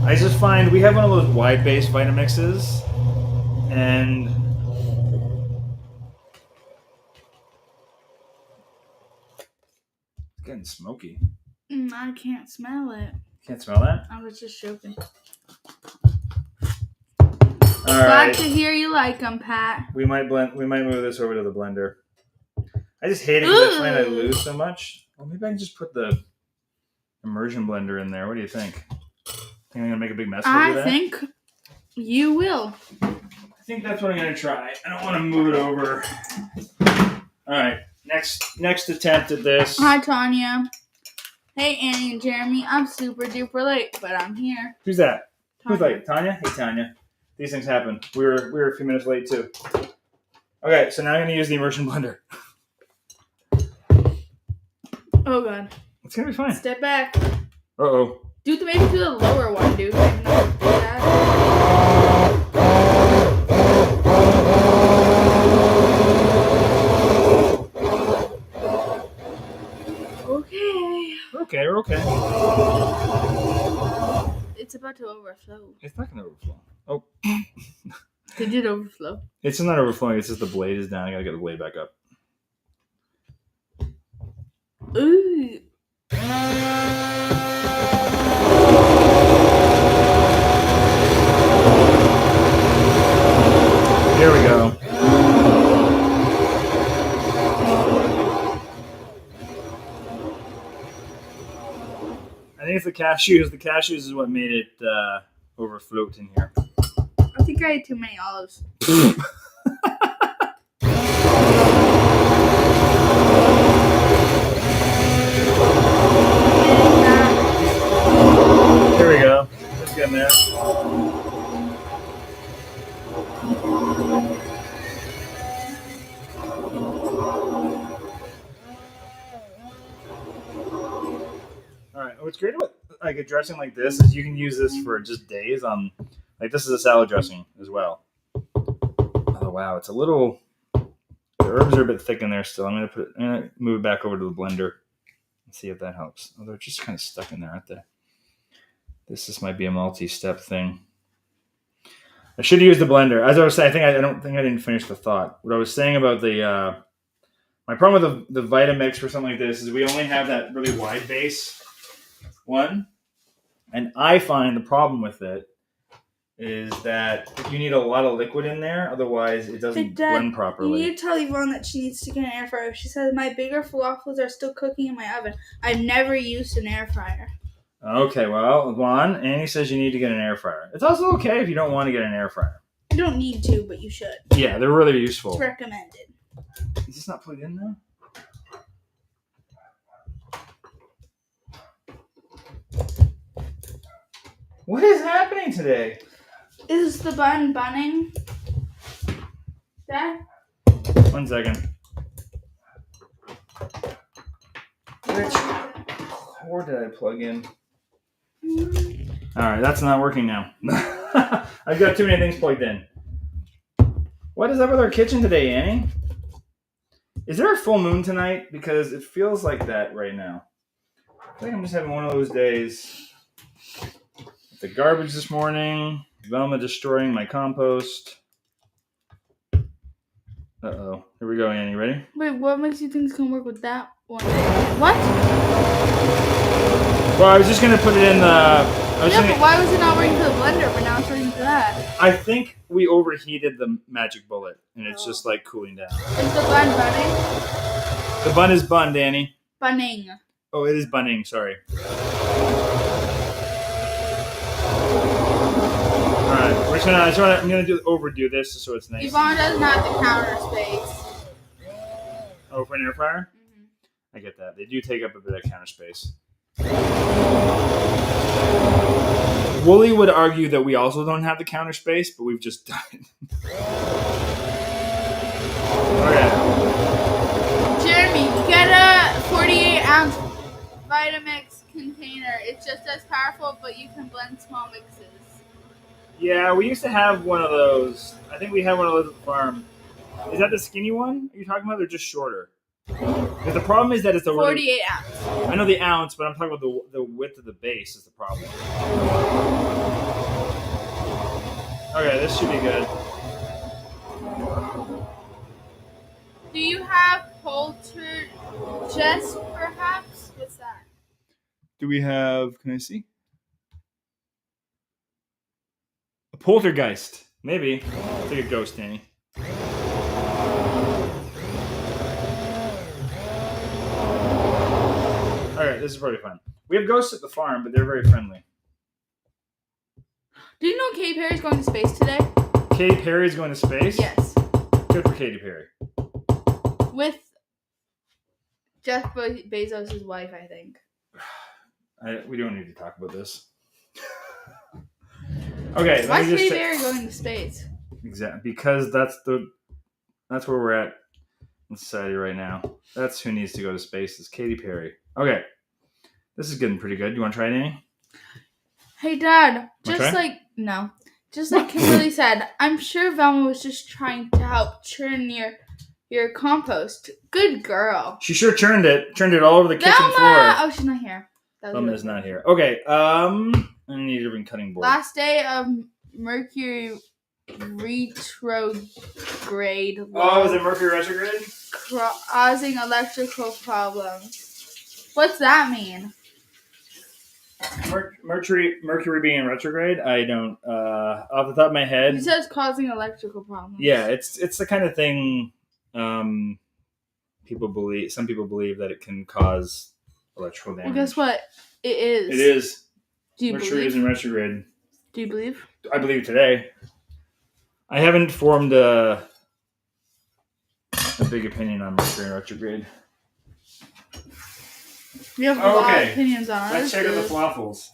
I just find we have one of those wide base Vitamixes, and it's getting smoky. I can't smell it. Can't smell that? I was just joking. All Glad right. to hear you like them, Pat. We might move this over to the blender. I just hate it because I find I lose so much. Well, maybe I can just put the immersion blender in there. What do you think? Think I'm gonna make a big mess of I that? think you will. I think that's what I'm gonna try. I don't want to move it over. All right. Next attempt at this. Hi, Tanya. Hey, Annie and Jeremy. I'm super duper late, but I'm here. Who's that? Tanya. Who's late? Tanya? Hey, Tanya. These things happen. We were a few minutes late too. Okay, so now I'm gonna use the immersion blender. Oh god. It's gonna be fine. Step back. Uh-oh. Dude, maybe do the lower one, dude. I didn't know how to do that. Okay, we're okay. It's about to overflow. It's not gonna overflow. Oh. It did overflow. It's not overflowing, it's just the blade is down. I gotta get the blade back up. Ooh. Here we go. I think it's the cashews. The cashews is what made it overfloat in here. I think I ate too many olives. Here we go. Let's get in there. Alright, what's great about like a dressing like this is you can use this for just days on like this is a salad dressing as well. Oh wow, it's a little the herbs are a bit thick in there still. I'm gonna move it back over to the blender and see if that helps. Oh, they're just kind of stuck in there, aren't they? This might be a multi-step thing. I should use the blender. As I was saying, I didn't finish the thought. What I was saying about the my problem with the Vitamix for something like this is we only have that really wide base one, and I find the problem with it is that you need a lot of liquid in there, otherwise it doesn't blend properly. You need to tell Yvonne that she needs to get an air fryer. She says my bigger falafels are still cooking in my oven. I've never used an air fryer. Okay, well, Juan, Annie says you need to get an air fryer. It's also okay if you don't want to get an air fryer. You don't need to, but you should. Yeah, they're really useful. It's recommended. Is this not plugged in now? What is happening today? Is the bun bunning? Dad? 1 second. Which cord did I plug in? Alright, that's not working now. I've got too many things plugged in. What is up with our kitchen today, Annie? Is there a full moon tonight? Because it feels like that right now. I think I'm just having one of those days. With the garbage this morning. Velma destroying my compost. Uh-oh. Here we go, Annie. Ready? Wait, what makes you think it's going to work with that one? What? Well, I was just going to put it in the... But why was it not working for the blender, but now it's working for that? I think we overheated the magic bullet, and it's just like cooling down. Is the bun bunning? The bun is bun, Danny. Bunning. Oh, it is bunning. Sorry. All right, I'm gonna overdo this so it's nice. Yvonne doesn't have the counter space. Oh, for an air fryer? Mm-hmm. I get that. They do take up a bit of counter space. Wooly would argue that we also don't have the counter space, but we've just done it. Okay. Jeremy, get a 48-ounce Vitamix container. It's just as powerful, but you can blend small mixes. Yeah, we used to have one of those. I think we had one of those at the farm. Is that the skinny one? Are you talking about? They're just shorter. Because the problem is that it's a 48 ounce. I know the ounce, but I'm talking about the width of the base is the problem. Okay, this should be good. Do you have poltergeist, perhaps? What's that? Do we have? Can I see? Poltergeist. Maybe. It's like a ghost, Danny. Alright, this is probably fun. We have ghosts at the farm, but they're very friendly. Do you know Katy Perry's going to space today? Katy Perry's going to space? Yes. Good for Katy Perry. With Jeff Bezos' wife, I think. We don't need to talk about this. Okay. Why is Katy Perry going to space? Exactly. Because that's where we're at in society right now. That's who needs to go to space is Katy Perry. Okay. This is getting pretty good. You want to try it, Annie? Hey, Dad. Okay. Just like Kimberly said, I'm sure Velma was just trying to help churn your compost. Good girl. She sure churned it. Churned it all over the kitchen Velma! floor. Oh, she's not here. Velma's not here. Okay. I need a different cutting board. Last day of Mercury retrograde. Oh, is it Mercury retrograde? Causing electrical problems. What's that mean? Mercury being in retrograde? I don't. Off the top of my head. He says causing electrical problems. Yeah, it's the kind of thing. Some people believe that it can cause electrical damage. Well, guess what? It is. It is. Do you Mercury believe? is in retrograde. Do you believe? I believe today. I haven't formed a big opinion on Mercury in retrograde. We have a lot of opinions on it. Let's check out the falafels.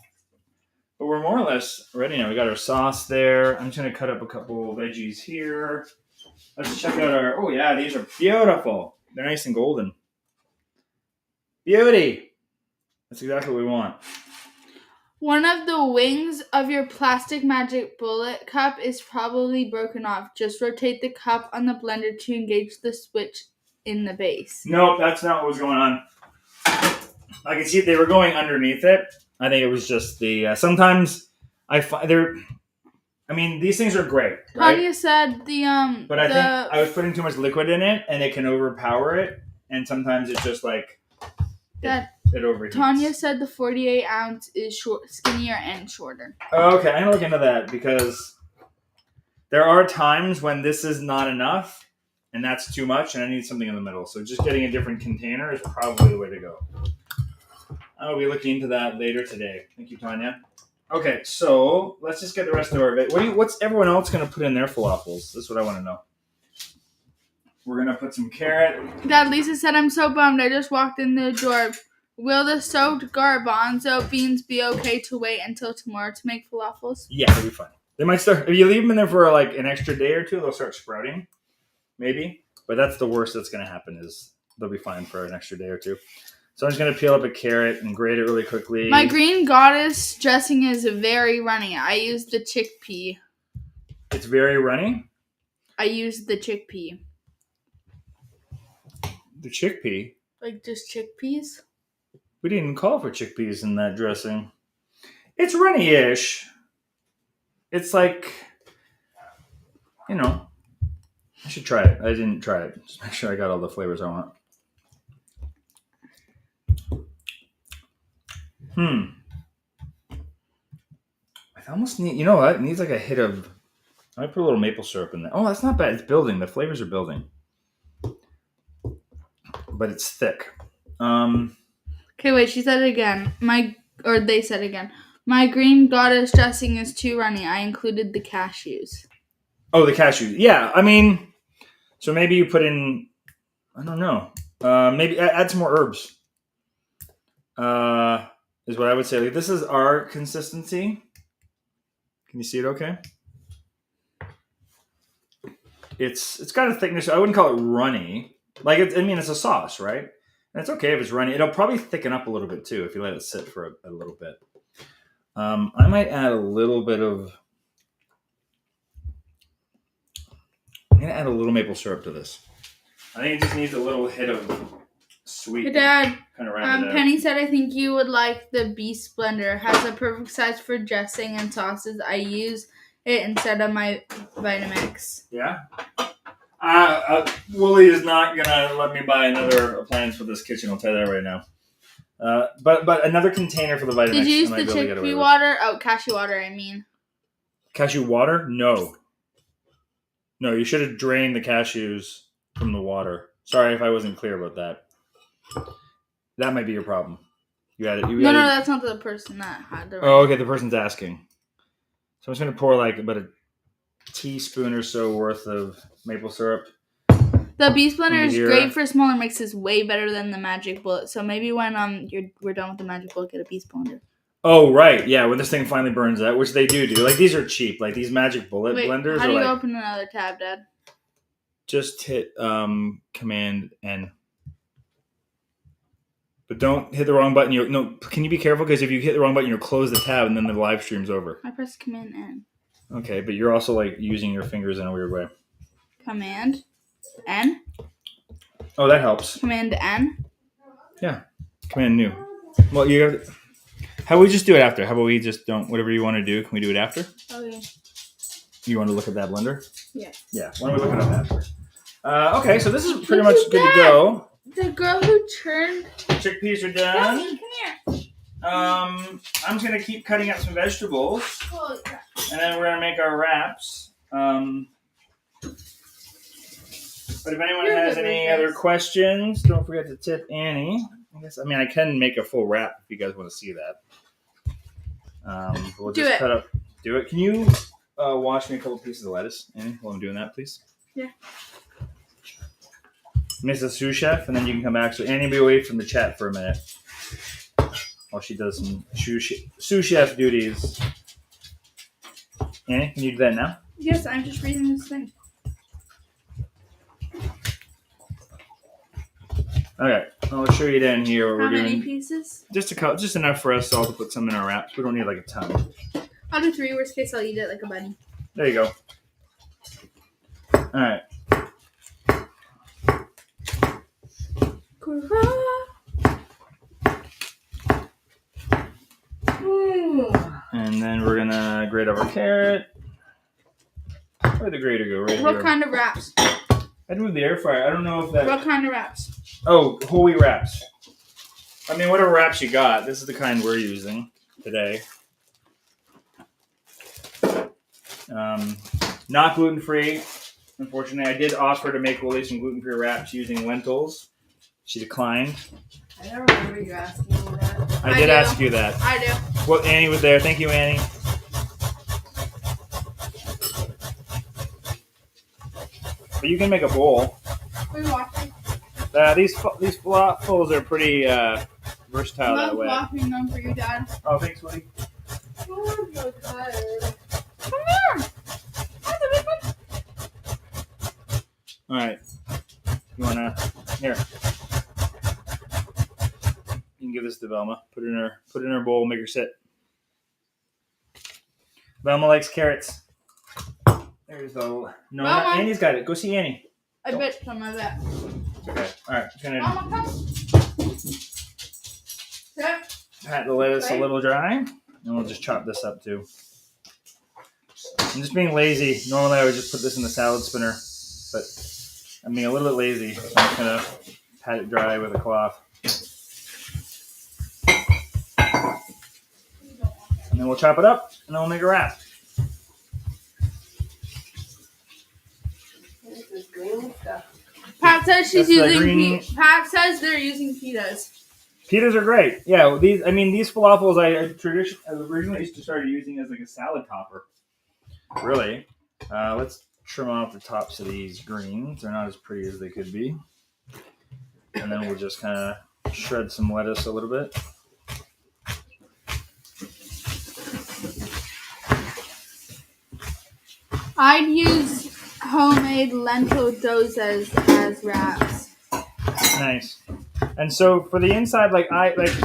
But we're more or less ready now. We got our sauce there. I'm just going to cut up a couple veggies here. Let's check out our... Oh, yeah, these are beautiful. They're nice and golden. Beauty. That's exactly what we want. One of the wings of your plastic magic bullet cup is probably broken off. Just rotate the cup on the blender to engage the switch in the base. Nope, that's not what was going on. I can see they were going underneath it. I think it was just the... sometimes I find they're... I mean, these things are great, right? Tanya said But I think I was putting too much liquid in it, and it can overpower it. And sometimes it's just like... It overheats. Tanya said the 48 ounce is skinnier and shorter. Okay, I'm going to look into that because there are times when this is not enough and that's too much and I need something in the middle. So just getting a different container is probably the way to go. I'll be looking into that later today. Thank you, Tanya. Okay, so let's just get the rest of our... What's everyone else going to put in their falafels? That's what I want to know. We're going to put some carrot. Dad, Lisa said, I'm so bummed. I just walked in the door. Will the soaked garbanzo beans be okay to wait until tomorrow to make falafels? Yeah, they'll be fine. They might start... If you leave them in there for like an extra day or two, they'll start sprouting. Maybe. But that's the worst that's going to happen is they'll be fine for an extra day or two. So I'm just going to peel up a carrot and grate it really quickly. My green goddess dressing is very runny. I used the chickpea. It's very runny? I used the chickpea. The chickpea? Like just chickpeas? We didn't call for chickpeas in that dressing. It's runny-ish. It's like, I should try it. I didn't try it. Just make sure I got all the flavors I want. I almost need, you know what? It needs like a hit of, I might put a little maple syrup in there. Oh, that's not bad. It's building. The flavors are building. But it's thick. Okay, wait. She said it again. They said it again. My green goddess dressing is too runny. I included the cashews. Oh, the cashews. Yeah, I mean, so maybe you put in, I don't know. Maybe add some more herbs. Is what I would say. Like, this is our consistency. Can you see it okay? It's got a thickness. I wouldn't call it runny. Like, it's a sauce, right? And it's okay if it's runny. It'll probably thicken up a little bit, too, if you let it sit for a little bit. I might add a little bit of... I'm going to add a little maple syrup to this. I think it just needs a little hit of sweet. Hey, Dad. Kind of round it out. Penny said, I think you would like the Beast blender. It has a perfect size for dressing and sauces. I use it instead of my Vitamix. Yeah? Wooly is not going to let me buy another appliance for this kitchen. I'll tell you that right now. But another container for the Vitamix. Did you use the chickpea water? Oh, cashew water, I mean. Cashew water? No. No, you should have drained the cashews from the water. Sorry if I wasn't clear about that. That might be your problem. You had it. No, that's not the person that had the. Oh, okay. The person's asking. So I'm just gonna pour like about a teaspoon or so worth of maple syrup. The beast blender is great for smaller mixes, way better than the magic bullet. So maybe when we're done with the magic bullet, get a beast blender. Oh right, yeah. When this thing finally burns out, which they do. Like these are cheap. Like these magic bullet blenders. How do you like, open another tab, Dad? Just hit Command N. But don't hit the wrong button. Can you be careful? Because if you hit the wrong button, you'll close the tab and then the live stream's over. I pressed Command N. Okay, but you're also like using your fingers in a weird way. Command N? Oh, that helps. Command N? Yeah. Command New. Well, you have to... How about we just do it after? How about we just don't... Whatever you want to do, can we do it after? Okay. You want to look at that blender? Yeah. Yeah. Why don't we look it up after? Okay, so this is pretty much good to go. The girl who turned... Chickpeas are done. Mommy, come here. I'm just going to keep cutting up some vegetables. Holy crap. And then we're going to make our wraps. But if anyone has any other questions, don't forget to tip Annie. I can make a full wrap if you guys want to see that. We'll just cut up. Do it. Can you wash me a couple pieces of lettuce, Annie, while I'm doing that, please? Yeah. Mrs. Sous Chef, and then you can come back. So Annie will be away from the chat for a minute while she does some sous chef duties. Annie, can you do that now? Yes, I'm just reading this thing. Okay, I'll show you down here what we're doing. How many pieces? Just enough for us all to put some in our wraps. We don't need like a ton. I'll do 3. Worst case, I'll eat it like a bunny. There you go. All right. And then we're gonna grate up our carrot. Where'd the grater go? Right here. What kind of wraps? I'd move the air fryer. I don't know if that. What kind of wraps? Oh, whole wheat wraps. Whatever wraps you got. This is the kind we're using today. Not gluten-free. Unfortunately, I did offer to make Willie some gluten-free wraps using lentils. She declined. I don't remember you asking me that. I did ask you that. I do. Well, Annie was there. Thank you, Annie. But you can make a bowl. We're watching. These falafels are pretty versatile that way. I'm washing them for you, Dad. Oh, thanks, Woody. Oh, I'm so tired. Come here. That's a big one. All right. You wanna here? You can give this to Velma. Put it in her bowl. Make her sit. Velma likes carrots. There's the no. Annie's got it. Go see Annie. I bet some of that. Okay. All right. Just gonna Mama, come. pat the lettuce a little dry, and we'll just chop this up too. I'm just being lazy. Normally I would just put this in the salad spinner, but I'm being a little bit lazy. So I'm just gonna pat it dry with a cloth. And then we'll chop it up, and then we'll make a wrap. This is green stuff. Pat says she's using. Pat says they're using pitas. Pitas are great. Yeah, these falafels I originally used to start using as like a salad topper. Really. Let's trim off the tops of these greens. They're not as pretty as they could be. And then we'll just kind of shred some lettuce a little bit. I'd use homemade lentil dozas as wraps. Nice. And so for the inside,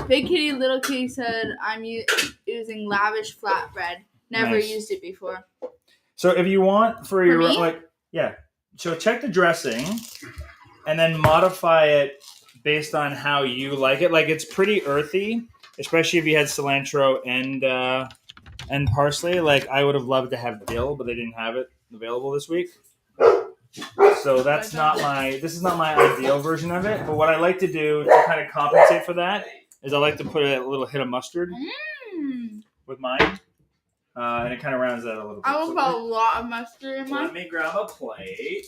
Big Kitty, Little Kitty said I'm using lavish flatbread. Never used it before. So if you want for your me? so check the dressing and then modify it based on how you like it. Like it's pretty earthy, especially if you had cilantro and parsley. Like I would have loved to have dill, but they didn't have it available this week. So this is not my ideal version of it. But what I like to do to kind of compensate for that is I like to put a little hit of mustard with mine. And it kind of rounds that a little bit. I will put a lot of mustard in mine. Let me grab a plate.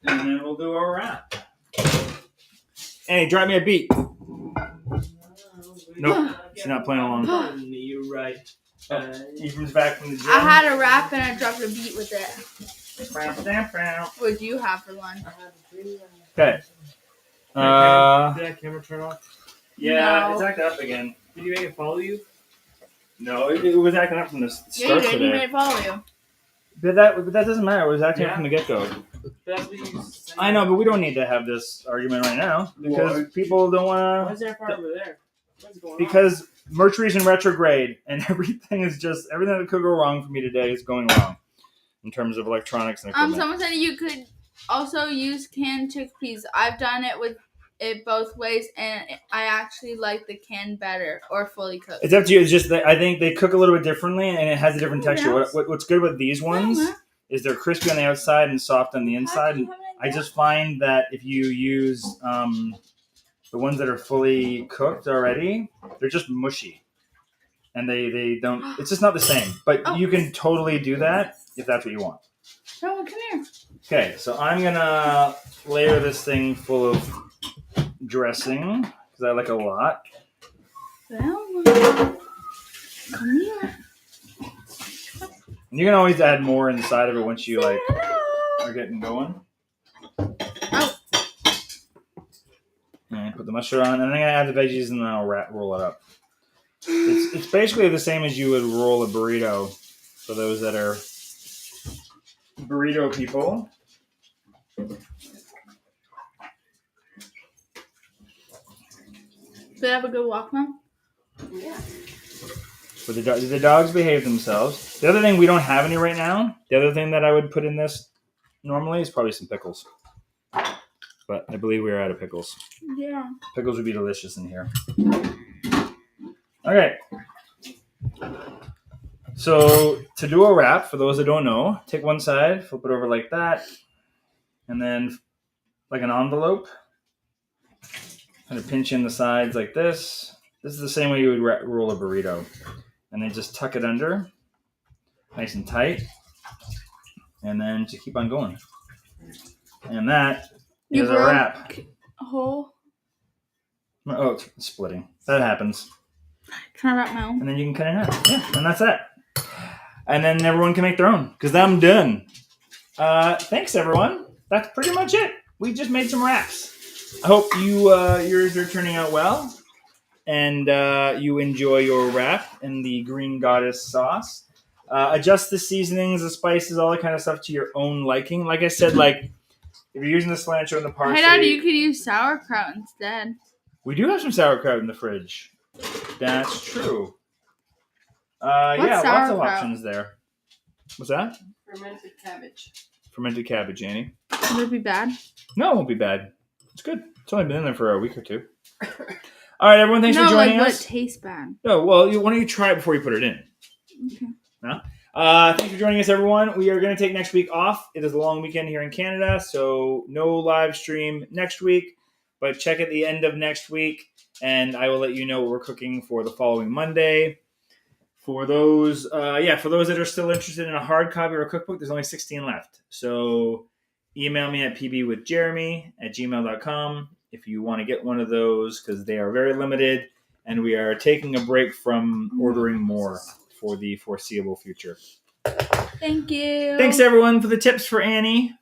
And then we'll do a wrap. Annie, drop me a beat. Nope, she's not playing along. You're right. Ethan's back from the gym. I had a wrap and I dropped a beat with it. What did you have for lunch? Okay. Did that camera turn off? Yeah, No. it's acting up again. Did you make it follow you? No, it was acting up from the Yeah, start you did. You today. made it follow you. But that doesn't matter. It was acting up Yeah. from the get-go. That's what you said. I know, but we don't need to have this argument right now because What? people don't Why want is there a fire over there? What's going to. Because Mercury's in retrograde, and everything that could go wrong for me today is going wrong in terms of electronics and equipment. Someone said you could also use canned chickpeas. I've done it with it both ways, and I actually like the canned better or fully cooked. It's up to you. It's just that I think they cook a little bit differently, and it has a different texture. What's good with these ones is they're crispy on the outside and soft on the inside. And I just find that if you use the ones that are fully cooked already, they're just mushy, and they don't. It's just not the same. But you can totally do that if that's what you want. No, come here. Okay, so I'm gonna layer this thing full of dressing because I like a lot. Well, come here. And you can always add more inside of it once you like are getting going. Oh. And put the mustard on, and then I'm gonna add the veggies, and then I'll roll it up. It's basically the same as you would roll a burrito for those that are burrito people. Did I have a good walk, Mom? Yeah. But the dogs behave themselves. The other thing, we don't have any right now. The other thing that I would put in this normally is probably some pickles. But I believe we are out of pickles. Yeah. Pickles would be delicious in here. Okay. So to do a wrap, for those that don't know, take one side, flip it over like that, and then like an envelope, kind of pinch in the sides like this. This is the same way you would roll a burrito. And then just tuck it under, nice and tight, and then just keep on going. And that is a wrap. A hole. Oh, it's splitting. That happens. Can I wrap my own? And then you can cut it in half. Yeah, and that's it. And then everyone can make their own, because I'm done. Thanks, everyone. That's pretty much it. We just made some wraps. I hope yours are turning out well. And you enjoy your wrap in the Green Goddess sauce. Adjust the seasonings, the spices, all that kind of stuff to your own liking. Like I said, like if you're using the cilantro and the parsley. Hey, Daddy, you could use sauerkraut instead. We do have some sauerkraut in the fridge. That's true. Yeah, lots of options there. What's that? Fermented cabbage. Fermented cabbage, Annie. Would it be bad? No, it won't be bad. It's good. It's only been in there for a week or two. All right, everyone, thanks for joining us. Would it taste bad? No, well, why don't you try it before you put it in? Okay. Thanks for joining us, everyone. We are going to take next week off. It is a long weekend here in Canada, so no live stream next week. But check at the end of next week, and I will let you know what we're cooking for the following Monday. For those that are still interested in a hard copy or a cookbook, there's only 16 left. So email me at pbwithjeremy@gmail.com if you want to get one of those, because they are very limited, and we are taking a break from ordering more for the foreseeable future. Thank you. Thanks, everyone, for the tips for Annie.